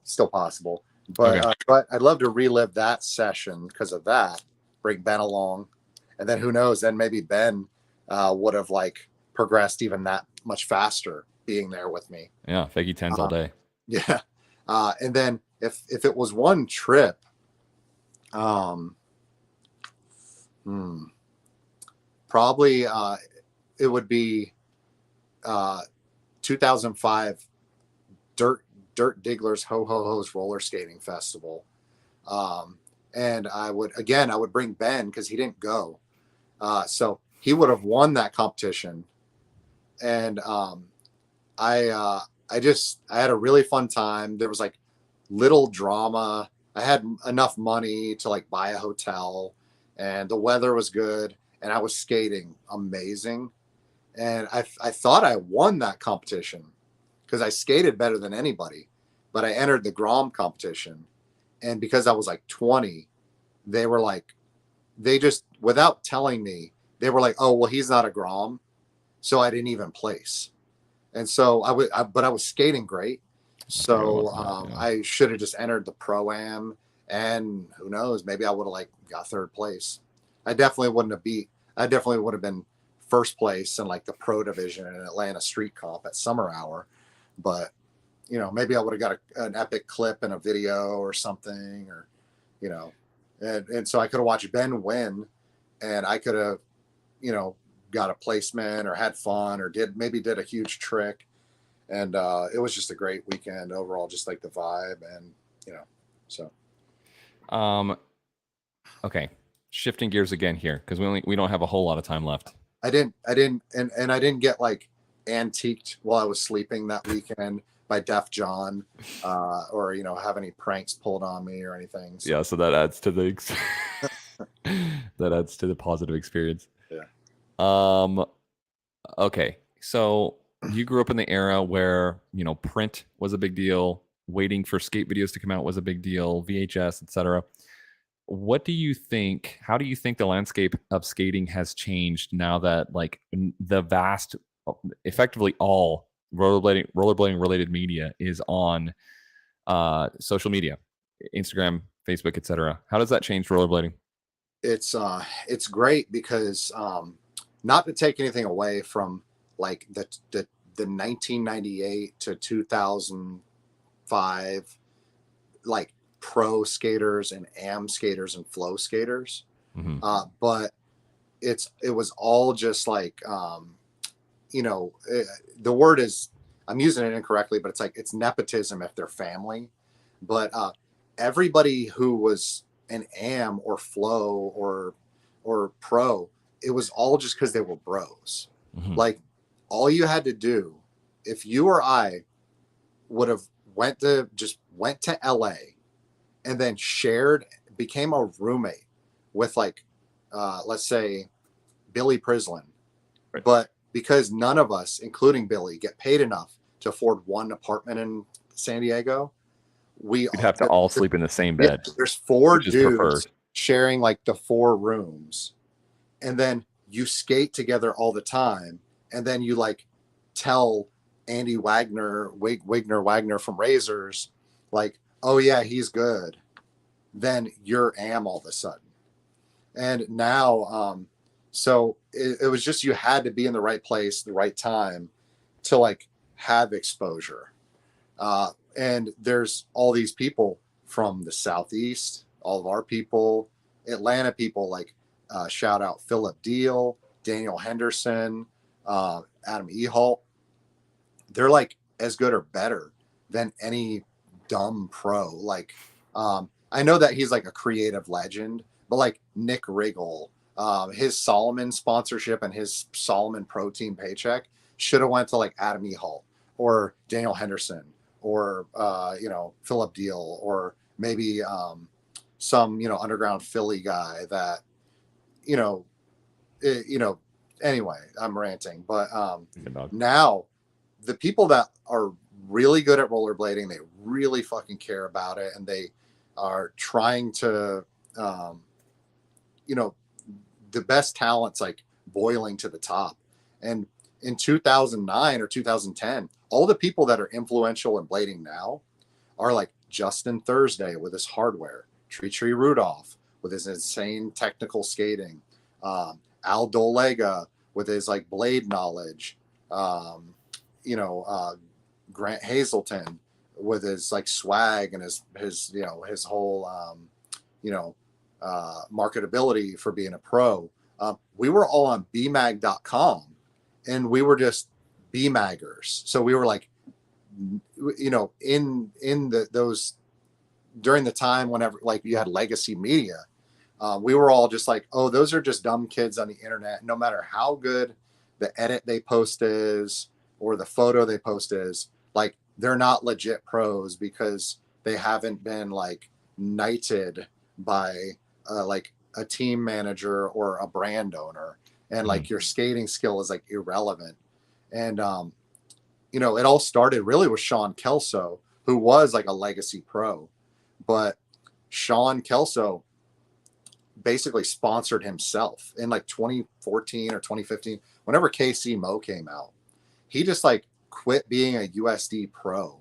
still possible. But okay. But I'd love to relive that session because of that. Bring Ben along, and then who knows? Then maybe Ben would have progressed even that much faster being there with me. Yeah, fakie 10s all day. Yeah, and then if it was one trip, probably it would be 2005 Dirt Diggler's Ho Ho Ho's roller skating festival. And I would bring Ben because he didn't go. So he would have won that competition. And I I had a really fun time. There was like little drama. I had enough money to like buy a hotel, and the weather was good, and I was skating amazing. And I thought I won that competition because I skated better than anybody, but I entered the Grom competition, and because I was like 20, they were like, they just without telling me, they were like, oh well, he's not a Grom, so I didn't even place. And so but I was skating great. I forgot about So that. Yeah. I should have just entered the pro am, and who knows, maybe I would have like got third place. I definitely wouldn't have beat. I definitely would have been first place in like the pro division in Atlanta street comp at Summer Hour, but maybe I would have got an epic clip in a video or something, or you know, and so I could have watched Ben win, and I could have you know got a placement or had fun or did a huge trick, and it was just a great weekend overall, just like the vibe, and so Um. Okay. Shifting gears again here because we don't have a whole lot of time left. I didn't get like antiqued while I was sleeping that weekend by Def John, or have any pranks pulled on me or anything. So, Yeah, so that adds to the that adds to the positive experience. yeah. Okay. So you grew up in the era where, print was a big deal, waiting for skate videos to come out was a big deal, VHS, etc. What do you think? How do you think the landscape of skating has changed now that like the vast, effectively all rollerblading related media is on social media, Instagram, Facebook, etc.? How does that change rollerblading? It's great because not to take anything away from like the 1998 to 2005 like pro skaters and am skaters and flow skaters, Mm-hmm. but it was all just like the word is, I'm using it incorrectly, but it's nepotism if they're family. But everybody who was an am or flow or pro, it was all just because they were bros. Mm-hmm. Like all you had to do, if you or I would have went to LA and then became a roommate with like let's say Billy Prislin, Right. but because none of us, including Billy, get paid enough to afford one apartment in San Diego, We'd have to all sleep in the same bed. There's four which is dudes preferred. sharing like the 4 rooms, and then you skate together all the time, and then you like tell Andy Wagner from Razors, like, oh yeah, he's good. Then you're am all of a sudden. And now, so it was just, you had to be in the right place, the right time to like have exposure. And there's all these people from the Southeast, all of our people, Atlanta people, like shout out Philip Deal, Daniel Henderson, Adam Ehalt. They're like as good or better than any dumb pro. Like, I know that he's like a creative legend, but like Nick Riggle, his Solomon sponsorship and his Solomon protein paycheck should have went to like Adam Ehalt or Daniel Henderson or Philip Deal, or maybe some underground Philly guy that you know anyway, I'm ranting, but now the people that are really good at rollerblading, they really fucking care about it, and they are trying to the best talents like boiling to the top. And in 2009 or 2010, all the people that are influential in blading now are like Justin Thursday with his hardware, Tree Rudolph with his insane technical skating, Al Dolega with his like blade knowledge, Grant Hazelton with his like swag and his whole marketability for being a pro. We were all on bmag.com, and we were just bmaggers. So we were like, in those during the time whenever like you had legacy media, we were all just like, oh, those are just dumb kids on the internet. No matter how good the edit they post is or the photo they post is, like they're not legit pros because they haven't been like knighted by like a team manager or a brand owner, and Mhm. like your skating skill is like irrelevant. And you know, it all started really with Sean Kelso, who was like a legacy pro, but Sean Kelso basically sponsored himself in like 2014 or 2015, whenever KC Mo came out. He just like quit being a USD pro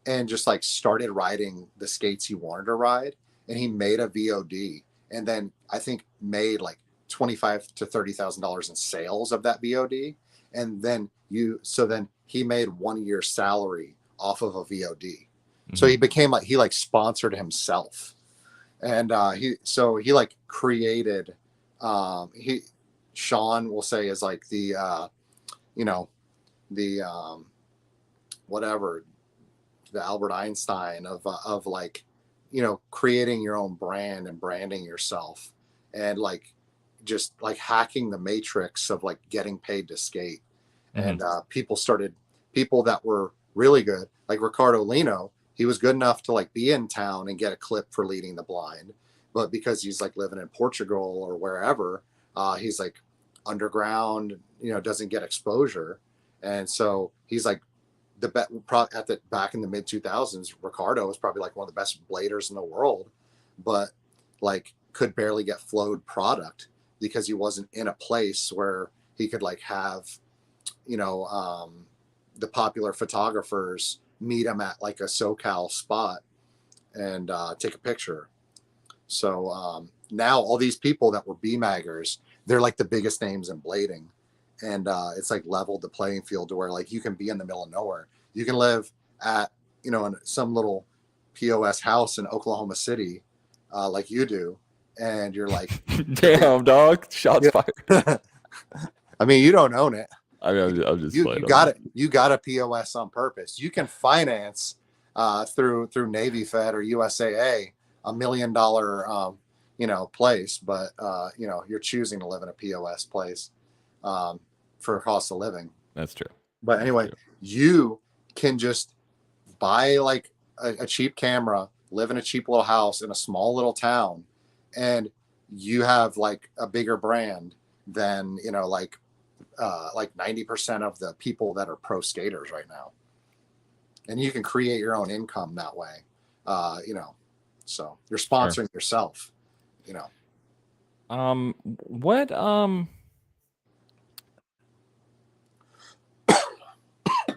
and just like started riding the skates he wanted to ride. And he made a VOD, and then I think made like 25 to $30,000 in sales of that VOD. And then then he made 1 year salary off of a VOD. So he Mhm. became like, he like sponsored himself. And he like created, he, Sean will say is like the, you know, the, whatever, the Albert Einstein of like, you know, creating your own brand and branding yourself, and like just like hacking the matrix of like getting paid to skate. Mhm. And people that were really good, like Ricardo Lino, he was good enough to like be in town and get a clip for leading the blind, but because he's like living in Portugal or wherever, he's like underground, you know, doesn't get exposure. And so he's like the bet at the back in the mid 2000s, Ricardo was probably like one of the best bladers in the world, but like could barely get flowed product because he wasn't in a place where he could like have, you know, the popular photographers meet him at like a SoCal spot and take a picture. So now all these people that were BMAGers, they're like the biggest names in blading. And it's like leveled the playing field to where like you can be in the middle of nowhere. You can live at, you know, in some little POS house in Oklahoma City, like you do. And you're like, Damn, dog. Shots fired. yeah. I mean, you don't own it. I mean, I'm just You playing. got it. You got a POS on purpose. You can finance through Navy Fed or USAA $1 million you know, place, but you know, you're choosing to live in a POS place um, for cost of living. That's true. But That's anyway, true. you can just buy like a cheap camera, live in a cheap little house in a small little town, and you have like a bigger brand than, you know, like 90% of the people that are pro skaters right now. And you can create your own income that way. You know, so you're Sure. sponsoring yourself, you know. What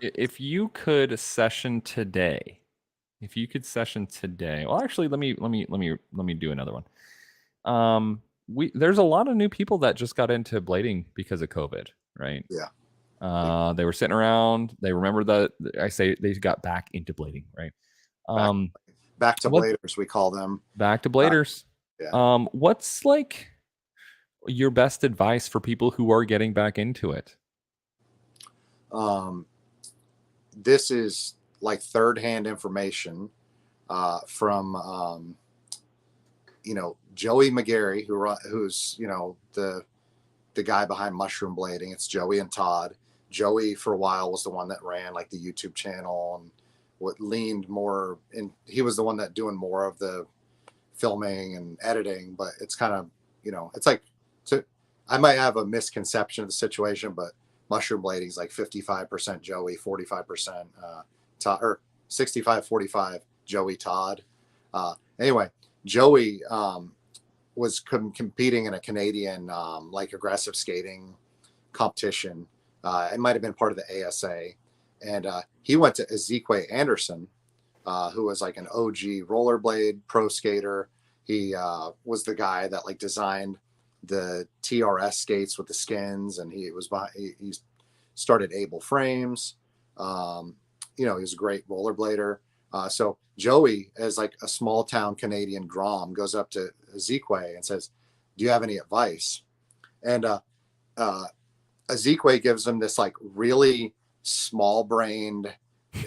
if you could session today? If you could session today. Well, actually, let me do another one. There's a lot of new people that just got into blading because of COVID, right? Yeah. They were sitting around. They remember that I say they got back into blading, right? Back Um, back to what bladers, we call them. back to Uh, bladers? yeah. What's like your best advice for people who are getting back into it? Um, this is like third hand information from you know, Joey McGarry, who's, you know, the guy behind Mushroom Blading. It's Joey and Todd. Joey for a while was the one that ran like the YouTube channel and what leaned more, and he was the one that doing more of the filming and editing. But it's kind of, you know, it's like, to, I might have a misconception of the situation, but Mushroom Blading is like 55% Joey, 45% Todd, or 65-45 Joey Todd. Anyway, Joey was competing in a Canadian like aggressive skating competition. It might have been part of the ASA, and he went to Ezekiel Anderson, who was like an OG rollerblade pro skater. He was the guy that like designed the TRS skates with the skins, and he started Able Frames. You know, he was a great rollerblader. So Joey, as like a small town Canadian Grom, goes up to Ezekiel and says, "Do you have any advice?" And uh, Ezekiel gives him this like really small brained,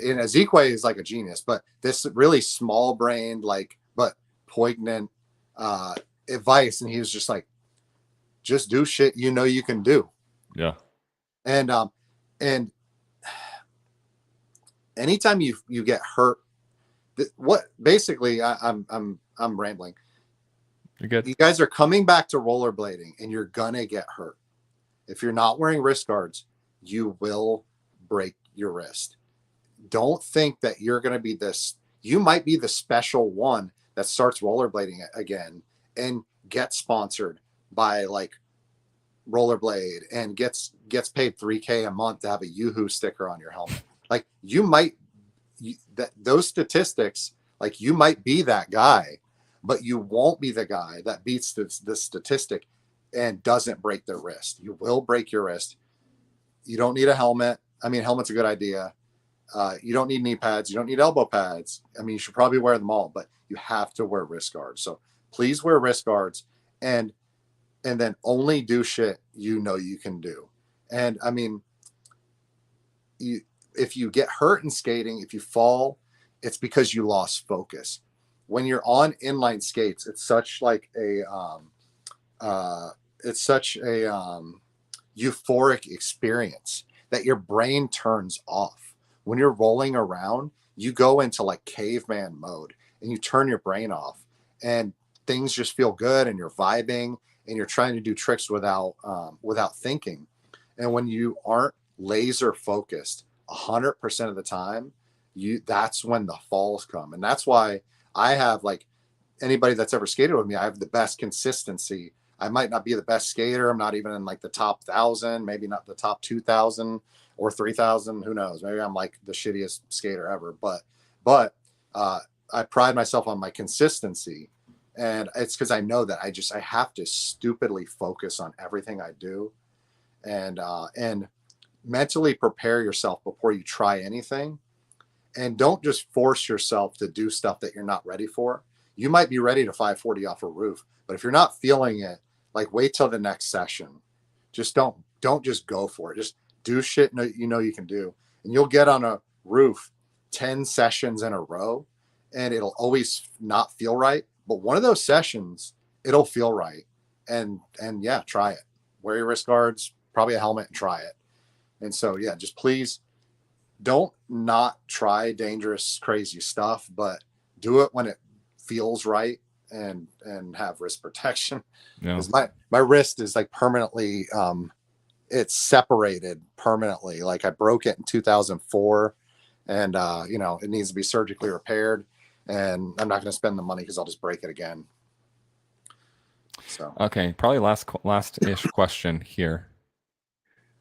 and Ezekiel is like a genius, but this really small brained, like, but poignant advice. And he was just like, just do shit you know you can do. Yeah. And and anytime you get hurt, what basically I'm rambling. You're good. You guys are coming back to rollerblading and you're gonna get hurt. If you're not wearing wrist guards, you will break your wrist. Don't think that you're going to be this. You might be the special one that starts rollerblading again and gets sponsored by like Rollerblade and gets paid $3K a month to have a YooHoo sticker on your helmet. Like you might those statistics, like you might be that guy, but you won't be the guy that beats the statistic and doesn't break their wrist. You will break your wrist. You don't need a helmet. I mean, helmet's a good idea. You don't need knee pads. You don't need elbow pads. I mean, you should probably wear them all, but you have to wear wrist guards. So please wear wrist guards and then only do shit you know you can do. And I mean, if you get hurt in skating, if you fall, it's because you lost focus. When you're on inline skates, it's such like a euphoric experience that your brain turns off. When you're rolling around, you go into like caveman mode and you turn your brain off and things just feel good and you're vibing and you're trying to do tricks without thinking. And when you aren't laser focused 100% of the time, that's when the falls come. And that's why I have, like, anybody that's ever skated with me, I have the best consistency. I might not be the best skater. I'm not even in like the top 1,000, maybe not the top 2,000 or 3,000. Who knows? Maybe I'm like the shittiest skater ever. But I pride myself on my consistency, and it's because I know that I have to stupidly focus on everything I do, and mentally prepare yourself before you try anything, and don't just force yourself to do stuff that you're not ready for. You might be ready to 540 off a roof, but if you're not feeling it, like, wait till the next session. Just don't just go for it. Just do shit you know you can do. And you'll get on a roof 10 sessions in a row and it'll always not feel right. But one of those sessions, it'll feel right. And yeah, try it. Wear your wrist guards, probably a helmet, and try it. And so, yeah, just please don't not try dangerous, crazy stuff, but do it when it feels right and have wrist protection. Because my wrist is like permanently it's separated permanently. Like I broke it in 2004 and it needs to be surgically repaired, and I'm not going to spend the money because I'll just break it again. So okay, probably last-ish question here.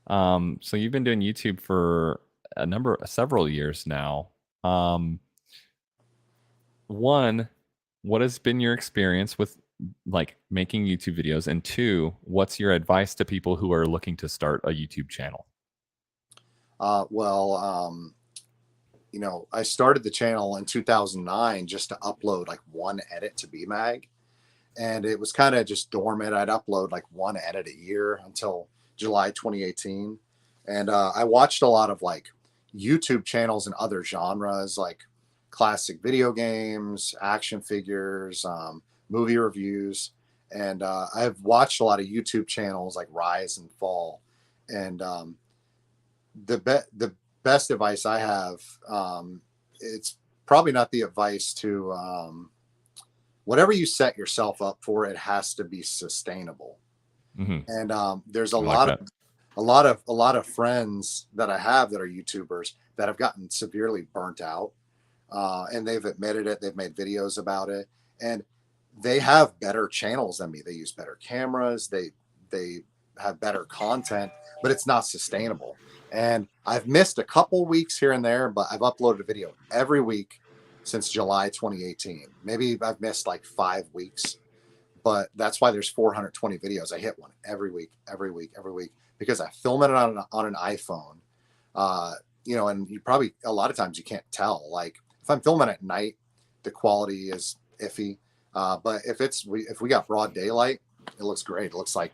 So you've been doing YouTube for several years now. One, what has been your experience with like making YouTube videos? And two, what's your advice to people who are looking to start a YouTube channel? I started the channel in 2009 just to upload like one edit to BMag. And it was kind of just dormant. I'd upload like one edit a year until July 2018. And I watched a lot of like YouTube channels in other genres, like classic video games, action figures, movie reviews. And I've watched a lot of YouTube channels like Rise and Fall. And the best advice I have, it's probably not the advice to whatever you set yourself up for, it has to be sustainable. Mm-hmm. And there's a lot of friends that I have that are YouTubers that have gotten severely burnt out, and they've admitted it. They've made videos about it, and they have better channels than me. They use better cameras. They have better content, but it's not sustainable. And I've missed a couple weeks here and there, but I've uploaded a video every week since July 2018. Maybe I've missed like 5 weeks, but that's why there's 420 videos. I hit one every week, because I film it on an iPhone. And you probably, a lot of times you can't tell. Like if I'm filming at night, the quality is iffy. But if we got broad daylight, it looks great. It looks like,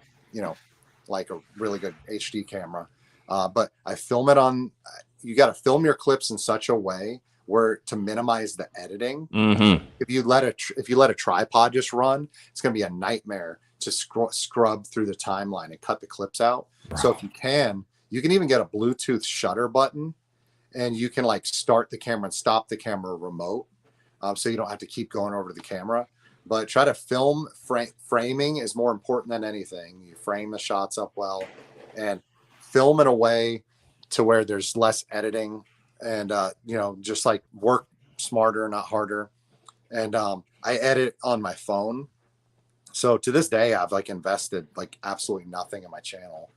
like a really good HD camera. But I film it on, you got to film your clips in such a way where to minimize the editing. Mm-hmm. If you let a tripod just run, it's going to be a nightmare to scrub through the timeline and cut the clips out. Bro. So if you can even get a Bluetooth shutter button and you can like start the camera and stop the camera remote, so you don't have to keep going over to the camera. But try to film. Framing is more important than anything. You frame the shots up well, and film in a way to where there's less editing, and just like work smarter, not harder. And I edit on my phone, so to this day I've like invested like absolutely nothing in my channel,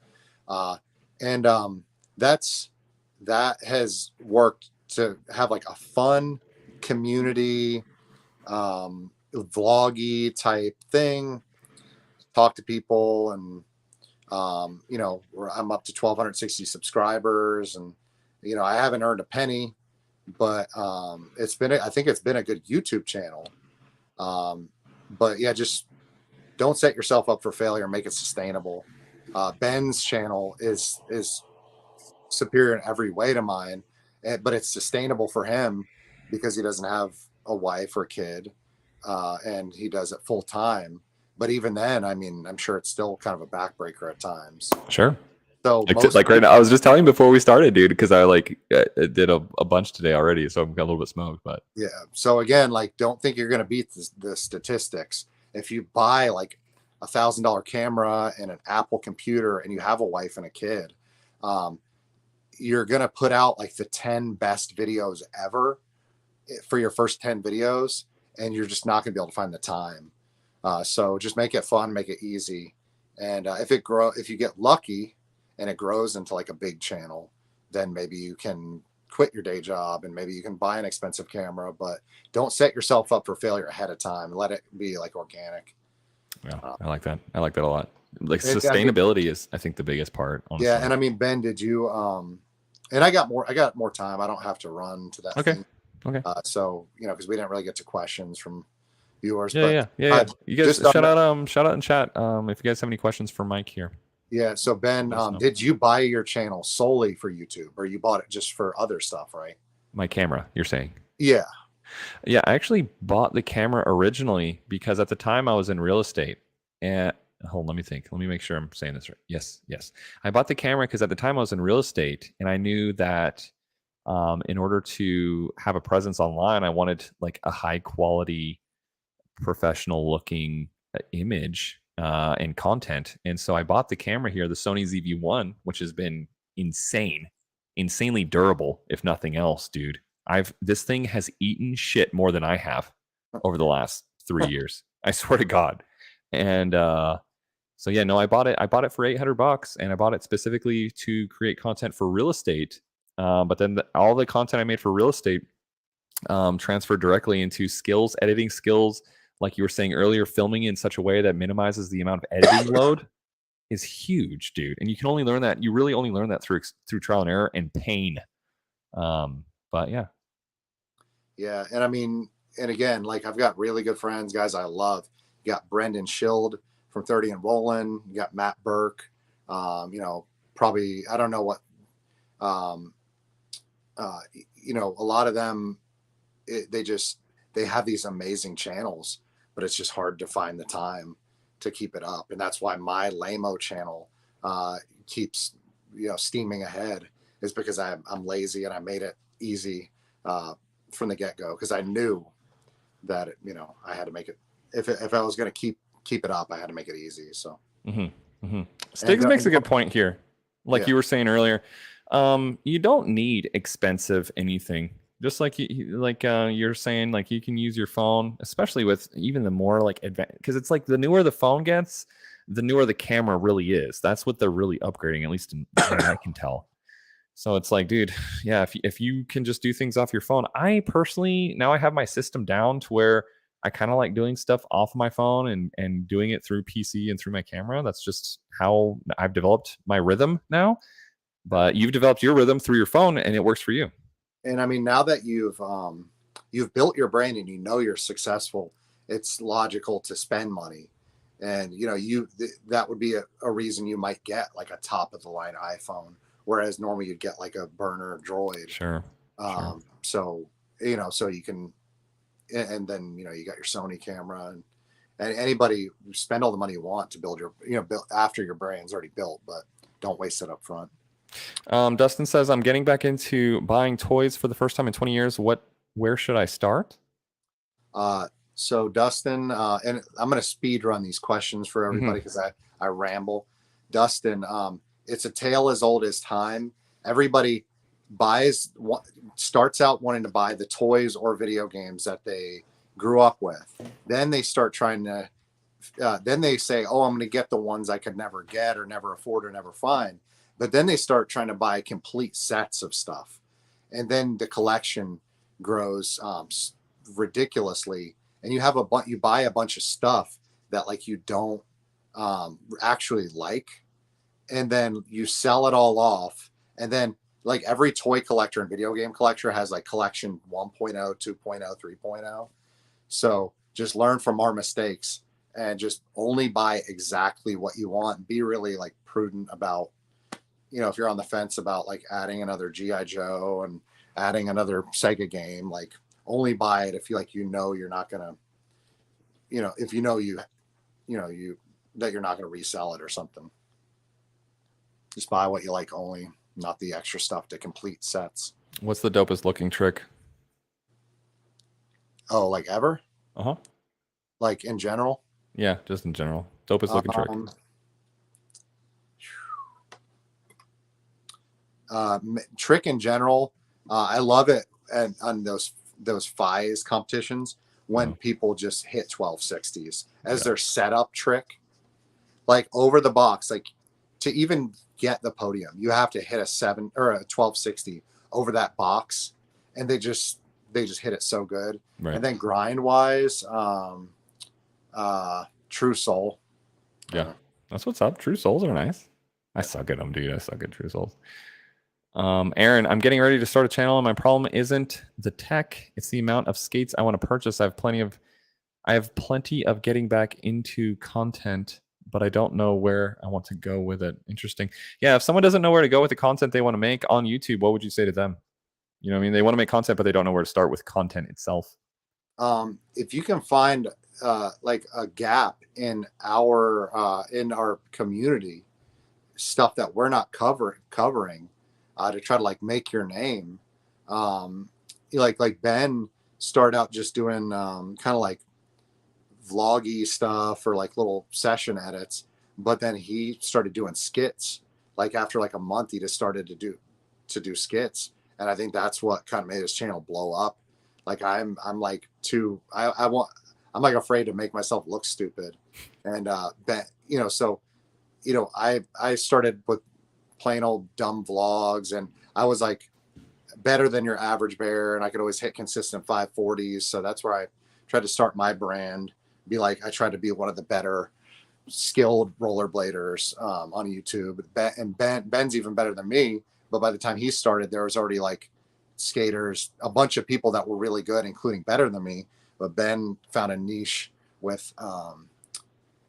and that has worked to have like a fun community, vloggy type thing, talk to people, and I'm up to 1,260 subscribers, and I haven't earned a penny, but I think it's been a good YouTube channel. But yeah, just don't set yourself up for failure. Make it sustainable. Ben's channel is superior in every way to mine, but it's sustainable for him because he doesn't have a wife or a kid, and he does it full time. But even then, I mean, I'm sure it's still kind of a backbreaker at times. Sure. So Like right now, I was just telling you before we started, dude, because I did a bunch today already, so I'm got a little bit smoked. But yeah. So again, like, don't think you're going to beat the statistics. If you buy like $1,000 camera and an Apple computer and you have a wife and a kid, you're going to put out like the 10 best videos ever for your first 10 videos, and you're just not going to be able to find the time. So just make it fun, make it easy. And if you get lucky and it grows into like a big channel, then maybe you can quit your day job and maybe you can buy an expensive camera, but don't set yourself up for failure ahead of time. Let it be like organic. Yeah, I like that. I like that a lot. Like sustainability is, I think, the biggest part. Honestly. Yeah. And I mean, Ben, did you, and I got more time. I don't have to run to that. Okay. Thing. Okay. So, because we didn't really get to questions from viewers. Yeah. You guys shout out in chat. If you guys have any questions for Mike here. Yeah. So Ben, did you buy your channel solely for YouTube, or you bought it just for other stuff, right? My camera, you're saying? Yeah. Yeah, I actually bought the camera originally because at the time I was in real estate. And hold on, let me think. Let me make sure I'm saying this right. Yes. I bought the camera because at the time I was in real estate, and I knew that in order to have a presence online, I wanted like a high quality, professional looking image and content. And so I bought the camera here, the Sony ZV-1, which has been insanely durable, if nothing else, dude. This thing has eaten shit more than I have over the last 3 years. I swear to God. And so yeah, no, I bought it for $800, and I bought it specifically to create content for real estate. But then all the content I made for real estate transferred directly into editing skills. Like you were saying earlier, filming in such a way that minimizes the amount of editing load is huge, dude. And you can only learn that. You really only learn that through trial and error and pain. But yeah. Yeah. And I mean, and again, like, I've got really good friends, guys I love. You got Brendan Schild from 30 and Rolling. You got Matt Burke. Probably, I don't know what, a lot of them, they have these amazing channels, but it's just hard to find the time to keep it up. And that's why my Lamo channel keeps, steaming ahead, is because I'm lazy, and I made it easy from the get-go, because I knew that I had to make it, if I was going to keep it up, I had to make it easy. So Stiggs makes a good point here. Like you were saying earlier, you don't need expensive anything. Just like you're saying, like, you can use your phone, especially with even the more like advanced, because it's like the newer the phone gets, the newer the camera really is. That's what they're really upgrading, at least in what I can tell. So it's like, dude, yeah, if you can just do things off your phone. I personally, now I have my system down to where I kind of like doing stuff off my phone and doing it through PC and through my camera. That's just how I've developed my rhythm now. But you've developed your rhythm through your phone, and it works for you. And I mean, now that you've built your brand and you're successful, it's logical to spend money. And that would be a reason you might get like a top of the line iPhone, whereas normally you'd get like a burner Droid. Sure. So so you can, and then you got your Sony camera, and anybody spend all the money you want to build your build after your brand's already built, but don't waste it up front. Dustin says, I'm getting back into buying toys for the first time in 20 years. Where should I start? So Dustin, and I'm going to speed run these questions for Hmm. everybody because I ramble. Dustin, it's a tale as old as time. Everybody buys, starts out wanting to buy the toys or video games that they grew up with. Then they start trying to, then they say, oh, I'm going to get the ones I could never get or never afford or never find. But then they start trying to buy complete sets of stuff. And then the collection grows ridiculously, and you buy a bunch of stuff that like you don't actually like, and then you sell it all off, and then like every toy collector and video game collector has like collection 1.0, 2.0, 3.0. So just learn from our mistakes and just only buy exactly what you want. Be really like prudent about, if you're on the fence about like adding another GI Joe and adding another Sega game, like only buy it if you're not gonna, if you that you're not gonna resell it or something. Just buy what you like only, not the extra stuff to complete sets. What's the dopest looking trick? Oh, like ever? Uh huh. Like in general? Yeah, just in general. Dopest looking trick. Um, Trick in general, I love it, and on those FIs competitions when Oh, people just hit 1260s as yeah. their setup trick, like over the box, like to even get the podium, you have to hit a 7 or a 1260 over that box, and they just hit it so good. Right. And then grind wise, True Soul. Yeah. That's what's up. True souls are nice. I suck at them, dude. I suck at true souls. Aaron, I'm getting ready to start a channel, and my problem isn't the tech; it's the amount of skates I want to purchase. I have plenty of getting back into content, but I don't know where I want to go with it. Interesting. Yeah, if someone doesn't know where to go with the content they want to make on YouTube, what would you say to them? You know what I mean? They want to make content, but they don't know where to start with content itself. If you can find like a gap in our community, stuff that we're not covering, to try to like make your name. Like Ben started out just doing kind of like vloggy stuff or like little session edits, but then he started doing skits. Like after like a month, he just started to do skits, and I think that's what kind of made his channel blow up. Like I'm like too I want I'm like afraid to make myself look stupid, and Ben, so I started with plain old dumb vlogs, and I was like better than your average bear, and I could always hit consistent 540s. So that's where I tried to start my brand. Be like, I tried to be one of the better skilled rollerbladers on YouTube. And Ben's even better than me. But by the time he started, there was already like skaters, a bunch of people that were really good, including better than me. But Ben found a niche with,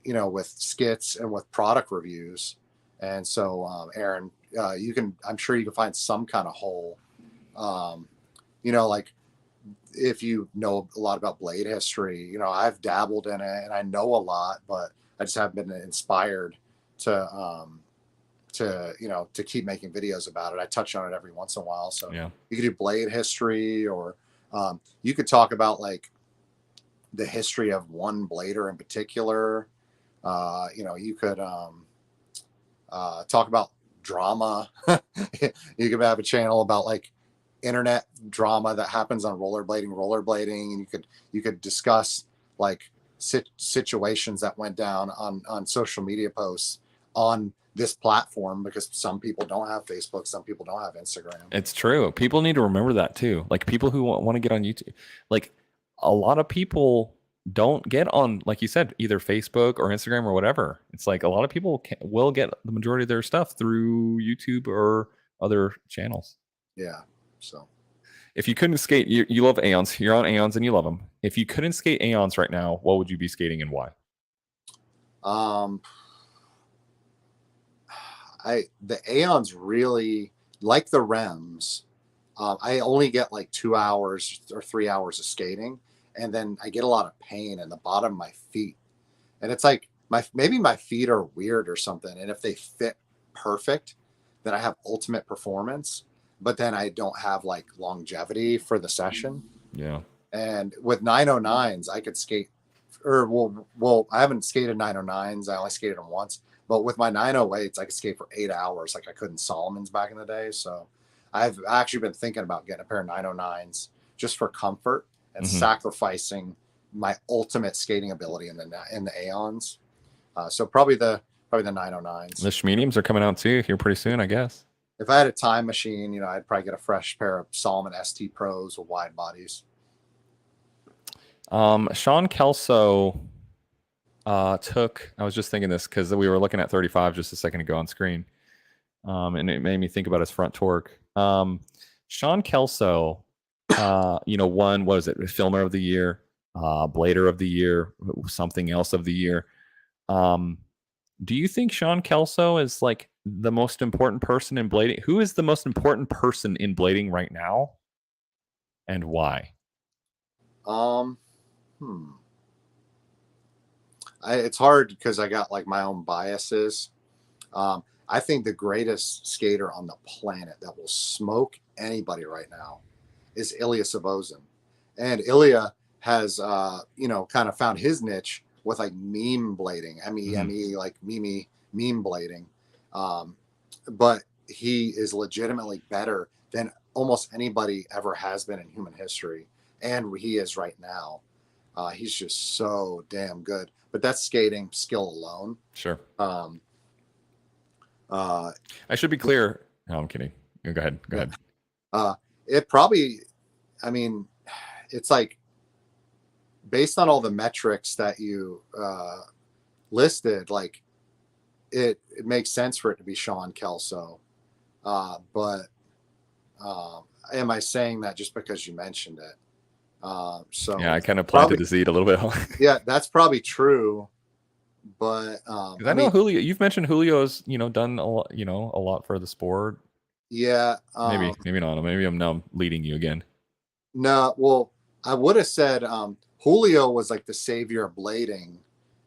with skits and with product reviews. And so, Aaron, I'm sure you can find some kind of hole. Like if you know a lot about blade history, I've dabbled in it and I know a lot, but I just haven't been inspired to keep making videos about it. I touch on it every once in a while. So Yeah. you could do blade history, or you could talk about like the history of one blader in particular. You could talk about drama. You could have a channel about like internet drama that happens on rollerblading, and you could discuss like situations that went down on social media posts on this platform, because some people don't have Facebook, some people don't have Instagram. It's true. People need to remember that too. Like people who want to get on YouTube, like a lot of people don't get on, like you said, either Facebook or Instagram or whatever. It's like a lot of people will get the majority of their stuff through YouTube or other channels. Yeah. So If you couldn't skate, you love Aeons. You're on Aeons and you love them. If you couldn't skate Aeons right now, what would you be skating and why? um the Aeons really like the Rems. I only get like 2 hours or 3 hours of skating, and then I get a lot of pain in the bottom of my feet. And it's like maybe my feet are weird or something. And if they fit perfect, then I have ultimate performance, but then I don't have like longevity for the session. Yeah. And with 909s, I could skate, or well, I haven't skated 909s. I only skated them once. But with my 908s, I could skate for 8 hours like I could in Solomon's back in the day. So I've actually been thinking about getting a pair of 909s just for comfort and sacrificing my ultimate skating ability in the Aeons. So probably the 909s. The mediums are coming out too here pretty soon, I guess. If I had a time machine, I'd probably get a fresh pair of Solomon ST Pros with wide bodies. Sean Kelso took, I was just thinking this because we were looking at 35 just a second ago on screen. And it made me think about his front torque. Sean Kelso, won, what is it, Filmer of the Year, Blader of the Year, something else of the year. Do you think Sean Kelso is like the most important person in blading? Who is the most important person in blading right now, and why? It's hard because I got like my own biases. I think the greatest skater on the planet that will smoke anybody right now is Ilya Savozin. And Ilya has, kind of found his niche with like meme blading, M-E-M-E, like meme blading. But he is legitimately better than almost anybody ever has been in human history. And he is right now. He's just so damn good. But that's skating skill alone. Sure. I should be clear. No, I'm kidding. Go ahead. It probably, it's like based on all the metrics that you listed, like it makes sense for it to be Sean Kelso. But am I saying that just because you mentioned it? So yeah, I kind of planted the seed a little bit. Yeah, that's probably true. But I know Julio. You've mentioned Julio's, done a lot, a lot for the sport. Yeah. Maybe not. Maybe I'm now leading you again. No, well, I would have said Julio was like the savior of blading,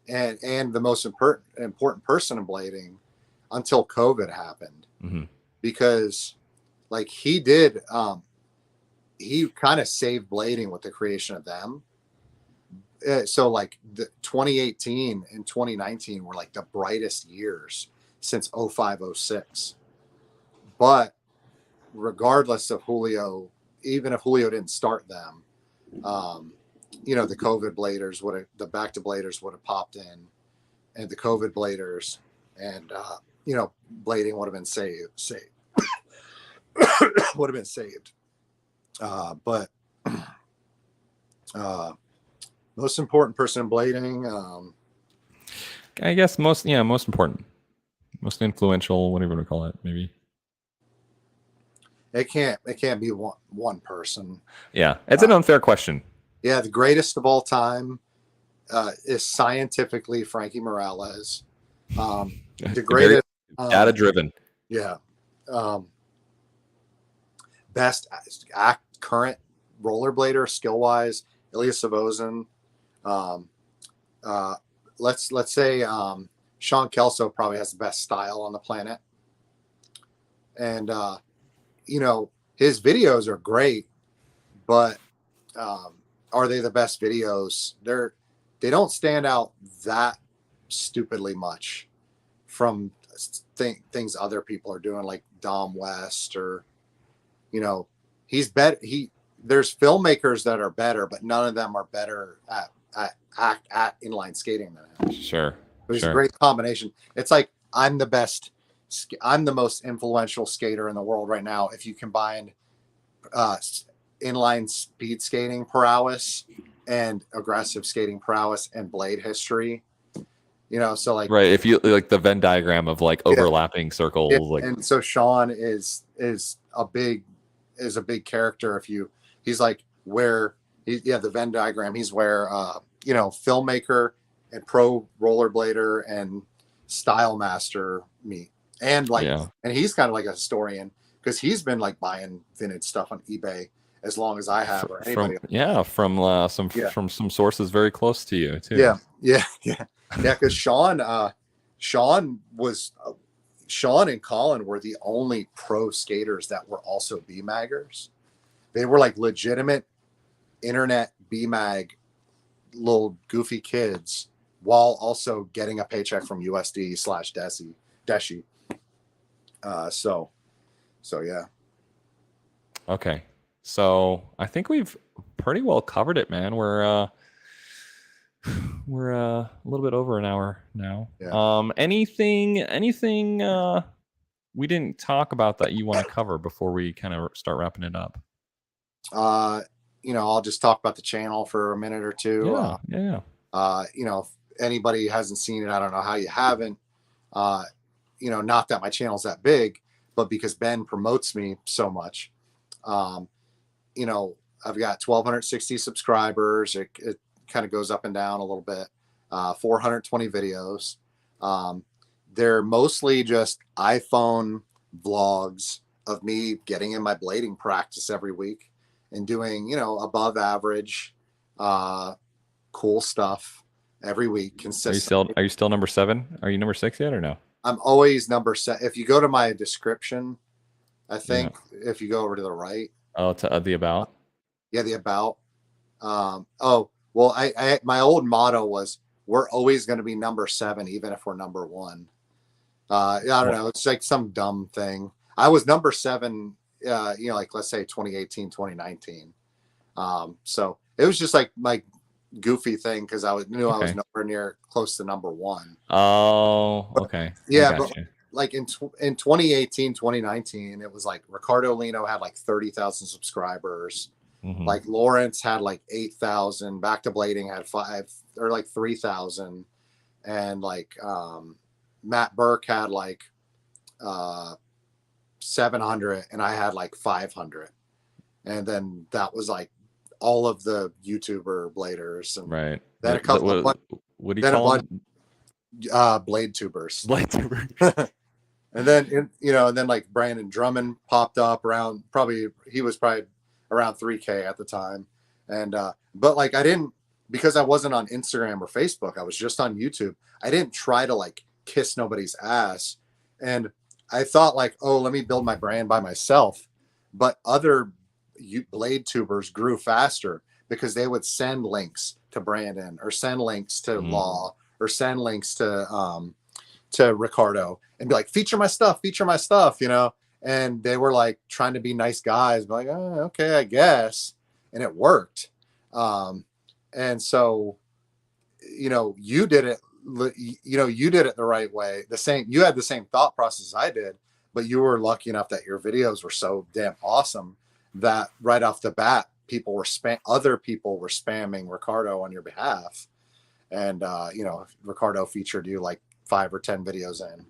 and the most important person in blading until COVID happened, because like he did. He kind of saved blading with the creation of them. So like the 2018 and 2019 were like the brightest years since 05-06. But regardless of Julio, even if Julio didn't start them, the COVID bladers the back to bladers would have popped in, and the COVID bladers, and blading would have been saved. Would have been saved. But most important person in blading, I guess most important, most influential, whatever you want to call it, maybe. It can't be one person. Yeah, it's an unfair question. Yeah, the greatest of all time is scientifically Frankie Morales. The greatest, data driven. Yeah. Best current rollerblader skill wise, Ilya Savozin. Let's say Sean Kelso probably has the best style on the planet, and his videos are great, but are they the best videos? They don't stand out that stupidly much from things other people are doing, like Dom West, or he's better. There's filmmakers that are better, but none of them are better at inline skating than him. Sure. It's a great combination. It's like I'm the most influential skater in the world right now. If you combine inline speed skating prowess and aggressive skating prowess and blade history, so like, right. If you like the Venn diagram of like overlapping circles, and so Sean is a big character. He's like where the Venn diagram, he's where filmmaker and pro rollerblader and style master meet. And and he's kind of like a historian because he's been like buying vintage stuff on eBay as long as I have, or anybody. From some sources very close to you too. Yeah. Because Sean was, Sean and Colin were the only pro skaters that were also BMAGers. They were like legitimate internet BMAG little goofy kids while also getting a paycheck from USD/Deshi. So yeah. Okay. So I think we've pretty well covered it, man. We're a little bit over an hour now. Yeah. Anything we didn't talk about that you want to cover before we kind of start wrapping it up? I'll just talk about the channel for a minute or two. Yeah. If anybody hasn't seen it, I don't know how you haven't. Not that my channel's that big, but because Ben promotes me so much. I've got 1,260 subscribers. It kind of goes up and down a little bit. 420 videos. They're mostly just iPhone vlogs of me getting in my blading practice every week and doing, above average, cool stuff every week consistently. Are you still number 7? Are you number 6 yet or no? I'm always number 7. If you go to my description, I think if you go over to the right. Oh, to the about. Yeah, the about. I my old motto was, we're always going to be number 7, even if we're number 1. I don't know. It's like some dumb thing. I was number 7, like let's say 2018, 2019. So it was just like my goofy thing because I knew I was nowhere near close to number 1. Oh, okay. Yeah, but like in 2018, 2019, it was like Ricardo Lino had like 30,000 subscribers. Mm-hmm. Like Lawrence had like 8,000. Back to Blading had 3,000, and like Matt Burke had like 700, and I had like 500, and then that was like all of the YouTuber bladers, and right. Then a couple. What do you call them? Blade tubers. Blade tubers. And then and then like Brandon Drummond popped up around. He was probably around 3K at the time, and but like because I wasn't on Instagram or Facebook, I was just on YouTube. I didn't try to like kiss nobody's ass, and I thought like, oh, let me build my brand by myself. But other blade tubers grew faster because they would send links to Brandon or send links to Law or send links to Ricardo and be like, feature my stuff, and they were like trying to be nice guys, but like, oh, okay, I guess. And it worked. And so, you did it, you did it the right way. You had the same thought process I did, but you were lucky enough that your videos were so damn awesome that right off the bat, other people were spamming Ricardo on your behalf. And, Ricardo featured you like 5 or 10 videos in.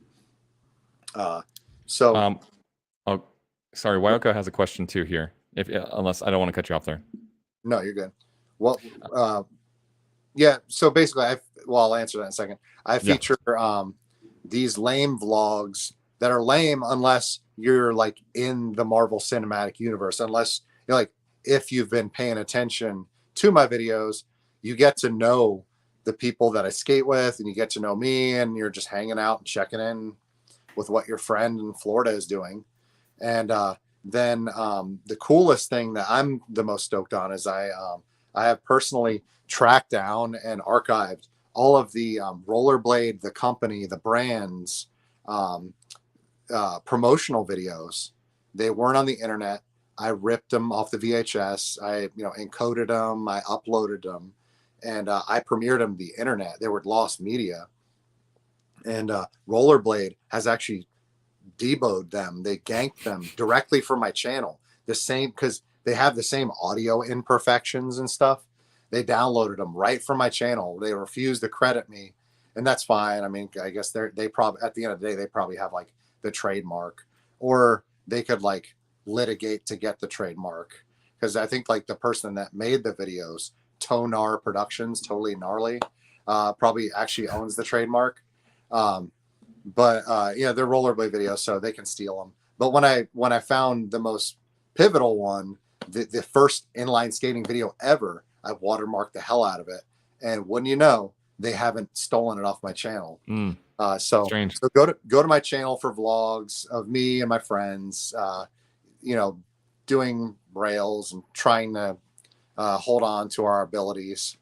Oh, sorry. Wyoko has a question too here. Unless I don't want to cut you off there. No, you're good. Well, yeah. So basically, I'll answer that in a second. I feature these lame vlogs that are lame unless you're like in the Marvel Cinematic Universe. Unless you're like, if you've been paying attention to my videos, you get to know the people that I skate with, and you get to know me, and you're just hanging out and checking in with what your friend in Florida is doing. And then the coolest thing that I'm the most stoked on is I have personally tracked down and archived all of the Rollerblade, the company, the brands, promotional videos. They weren't on the internet. I ripped them off the VHS. I encoded them. I uploaded them, and I premiered them to the internet. They were lost media. And Rollerblade has actually deboed them. They ganked them directly from my channel. The same, because they have the same audio imperfections and stuff. They downloaded them right from my channel. They refused to credit me, and that's fine. I mean, I guess they probably, at the end of the day, they probably have like the trademark, or they could like litigate to get the trademark. Because I think like the person that made the videos, Tonar Productions, totally gnarly, probably actually owns the trademark. But they're Rollerblade videos, so they can steal them. But when I found the most pivotal one, the first inline skating video ever, I watermarked the hell out of it. And wouldn't you know, they haven't stolen it off my channel. Mm, So strange. go to my channel for vlogs of me and my friends, you know, doing rails and trying to hold on to our abilities.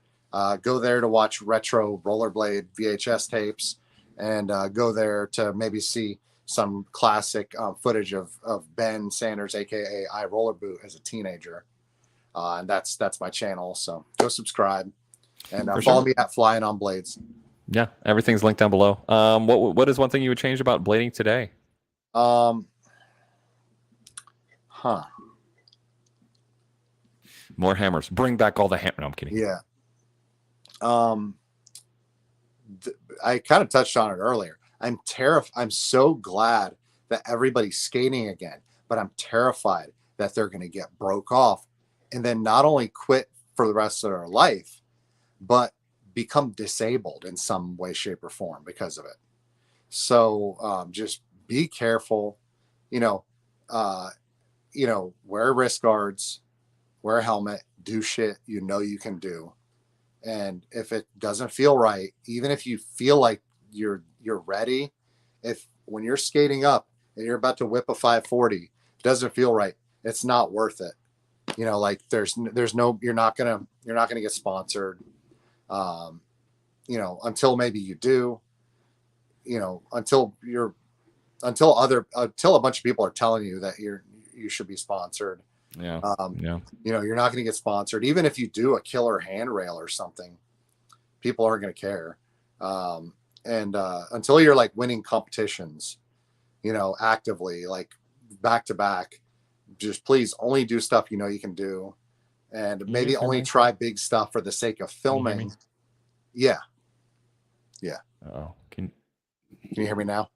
Go there to watch retro rollerblade VHS tapes, and go there to maybe see some classic footage of Ben Sanders, aka I Roller Boot, as a teenager. And that's my channel. So go subscribe and For follow sure. me at Flying on Blades. Yeah, everything's linked down below. What is one thing you would change about blading today? Um, huh. More hammers. Bring back all the hammer. No, I'm kidding. Yeah. Um, I kind of touched on it earlier. I'm terrified. I'm so glad that everybody's skating again, but I'm terrified that they're going to get broke off and then not only quit for the rest of their life, but become disabled in some way, shape, or form because of it. So just be careful. You know, uh, wear wrist guards, wear a helmet, do shit you know you can do. And if it doesn't feel right, even if you feel like you're ready, if when you're skating up and you're about to whip a 540, it doesn't feel right, it's not worth it. Like there's no, you're not gonna get sponsored. Um, until maybe you do. Until a bunch of people are telling you that you should be sponsored. Yeah. You're not going to get sponsored. Even if you do a killer handrail or something, people aren't going to care. And until you're like winning competitions, actively, like back to back, just please only do stuff you know you can do, and maybe only try big stuff for the sake of filming. Yeah. Oh, can you hear me now?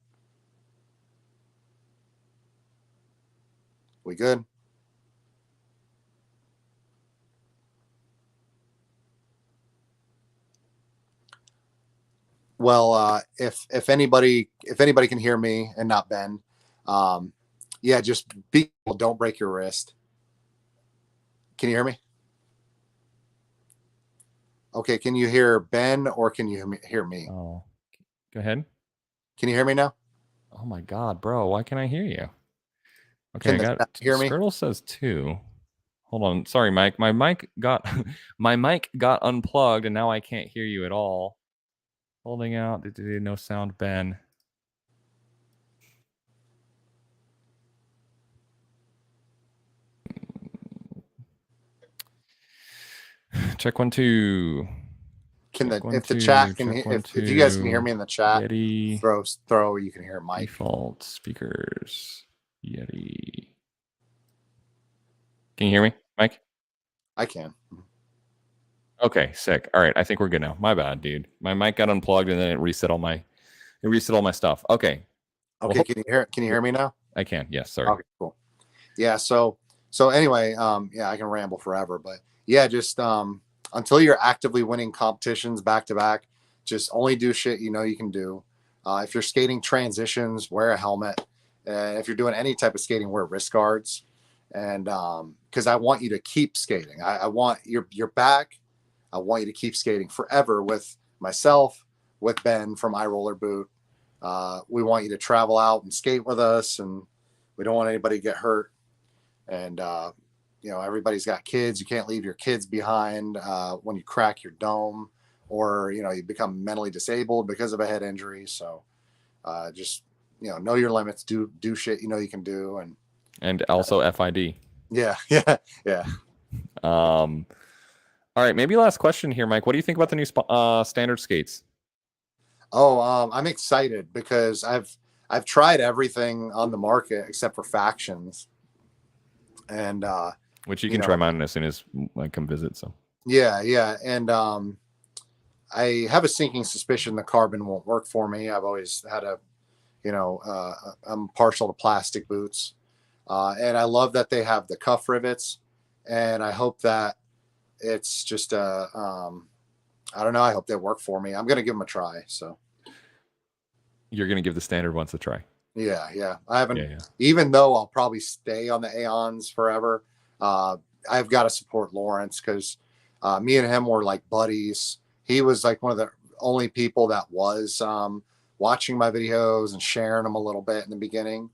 We good? Well, if anybody can hear me and not Ben, yeah, just be careful, don't break your wrist. Can you hear me? Okay, can you hear Ben or can you hear me? Oh, go ahead. Can you hear me now? Oh my God, bro, why can't I hear you? Okay, Can the hear me? Skirtle says 2. Hold on, sorry, Mike. My mic got my mic got unplugged, and now I can't hear you at all. Holding out. No sound, Ben. Check 1 2. If the chat can, if you guys can hear me in the chat, Yeti. throw. You can hear Mike. Default speakers. Yeti. Can you hear me, Mike? I can. Okay, sick. All right, I think we're good now. My bad, dude. My mic got unplugged and then it reset all my stuff. Okay. Okay, can you hear me now? I can. Yes, sorry. Okay, cool. Yeah, so anyway, yeah, I can ramble forever, but yeah, just until you're actively winning competitions back to back, just only do shit you know you can do. If you're skating transitions, wear a helmet. If you're doing any type of skating, wear wrist guards. And because I want you to keep skating. I want your back. I want you to keep skating forever with myself, with Ben from iRoller Boot. We want you to travel out and skate with us, and we don't want anybody to get hurt. And everybody's got kids. You can't leave your kids behind when you crack your dome, or you become mentally disabled because of a head injury. So just know your limits. Do shit you know you can do, and also FID. Yeah. All right, maybe last question here, Mike. What do you think about the new standard skates? Oh, I'm excited because I've tried everything on the market except for factions, and which you can try mine as soon as I come visit. So yeah, and I have a sinking suspicion the carbon won't work for me. I've always had I'm partial to plastic boots, and I love that they have the cuff rivets, and I hope that it's just I don't know. I hope they work for me. I'm gonna give them a try. So you're gonna give the standard ones a try. Yeah. I haven't, even though I'll probably stay on the Aeons forever. I've got to support Lawrence because me and him were like buddies. He was like one of the only people that was watching my videos and sharing them a little bit in the beginning.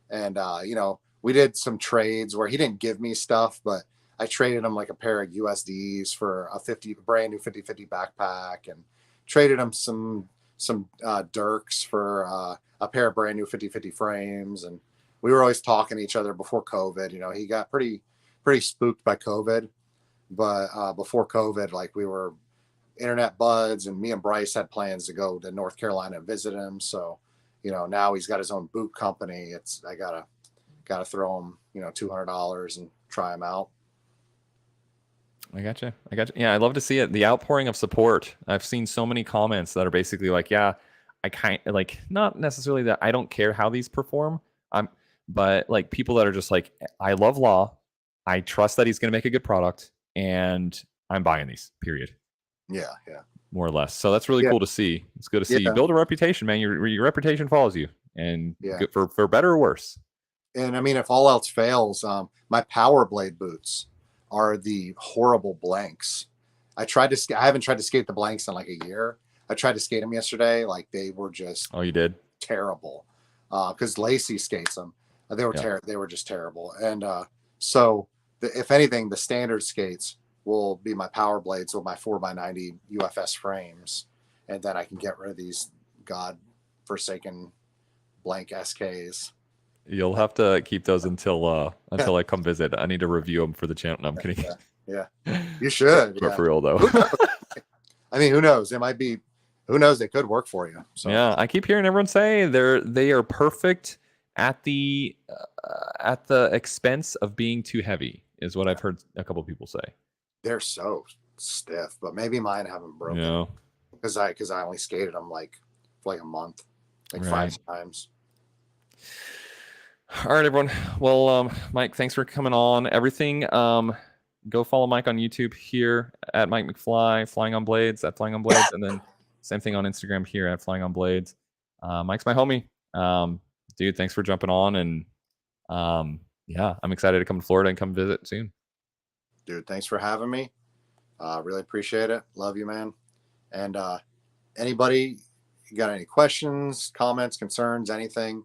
And you know, we did some trades where he didn't give me stuff, but I traded him like a pair of USDs for a brand new 50/50 backpack, and traded him some Dirks for a pair of brand new 50/50 frames. And we were always talking to each other before COVID. You know, he got pretty spooked by COVID, but before COVID, like, we were internet buds, and me and Bryce had plans to go to North Carolina and visit him. So, you know, now he's got his own boot company. I gotta throw him, you know, $200 and try him out. I gotcha. Yeah, I love to see it. The outpouring of support. I've seen so many comments that are basically like, yeah, I kind of like, not necessarily that I don't care how these perform. But like people that are just like, I love Law. I trust that he's going to make a good product, and I'm buying these. Period. Yeah. More or less. So that's really cool to see. It's good to see you build a reputation, man. Your reputation follows you, and for better or worse. And I mean, if all else fails, my Power Blade boots are the horrible blanks. I haven't tried to skate the blanks in like a year. I tried to skate them yesterday. Like, they were just you did terrible. Because Lacey skates them. They were they were just terrible. And so if anything, the standard skates will be my Power Blades with my 4x90 UFS frames, and then I can get rid of these god-forsaken blank SKs. You'll have to keep those until I come visit. I need to review them for the channel. No, I'm kidding. Yeah. You should. But for real though. I mean, who knows? It might be. Who knows? They could work for you. So. Yeah, I keep hearing everyone say they are perfect at the expense of being too heavy. Is what I've heard a couple people say. They're so stiff, but maybe mine haven't broken. Yeah. Because I only skated them like for like a month, like 5 times. All right, everyone. Well, Mike, thanks for coming on. Everything. Go follow Mike on YouTube here at Mike McFly, Flying on Blades, at Flying on Blades, and then same thing on Instagram here at Flying on Blades. Mike's my homie. Dude, thanks for jumping on, and yeah, I'm excited to come to Florida and come visit soon. Dude, thanks for having me. Really appreciate it. Love you, man. And anybody got any questions, comments, concerns, anything,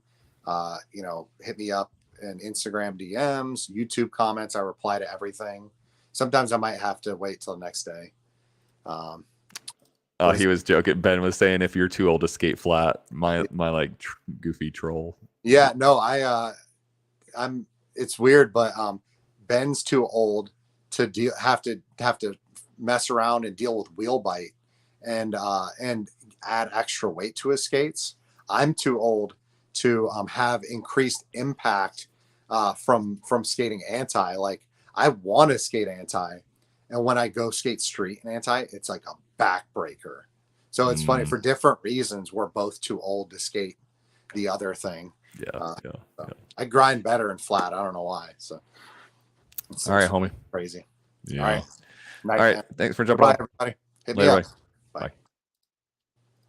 you know, hit me up in Instagram DMs, YouTube comments. I reply to everything. Sometimes I might have to wait till the next day. He was joking. Ben was saying if you're too old to skate flat, my like goofy troll. Yeah, no, I'm. It's weird, but Ben's too old to have to mess around and deal with wheel bite and add extra weight to his skates. I'm too old to have increased impact from skating anti. Like, I want to skate anti, and when I go skate street and anti, it's like a backbreaker. So it's funny, for different reasons. We're both too old to skate the other thing. Yeah. I grind better in flat. I don't know why. So all right, homie. Crazy. Yeah. All right. All right. Thanks for jumping on. Everybody. Hit Later, me up. Bye.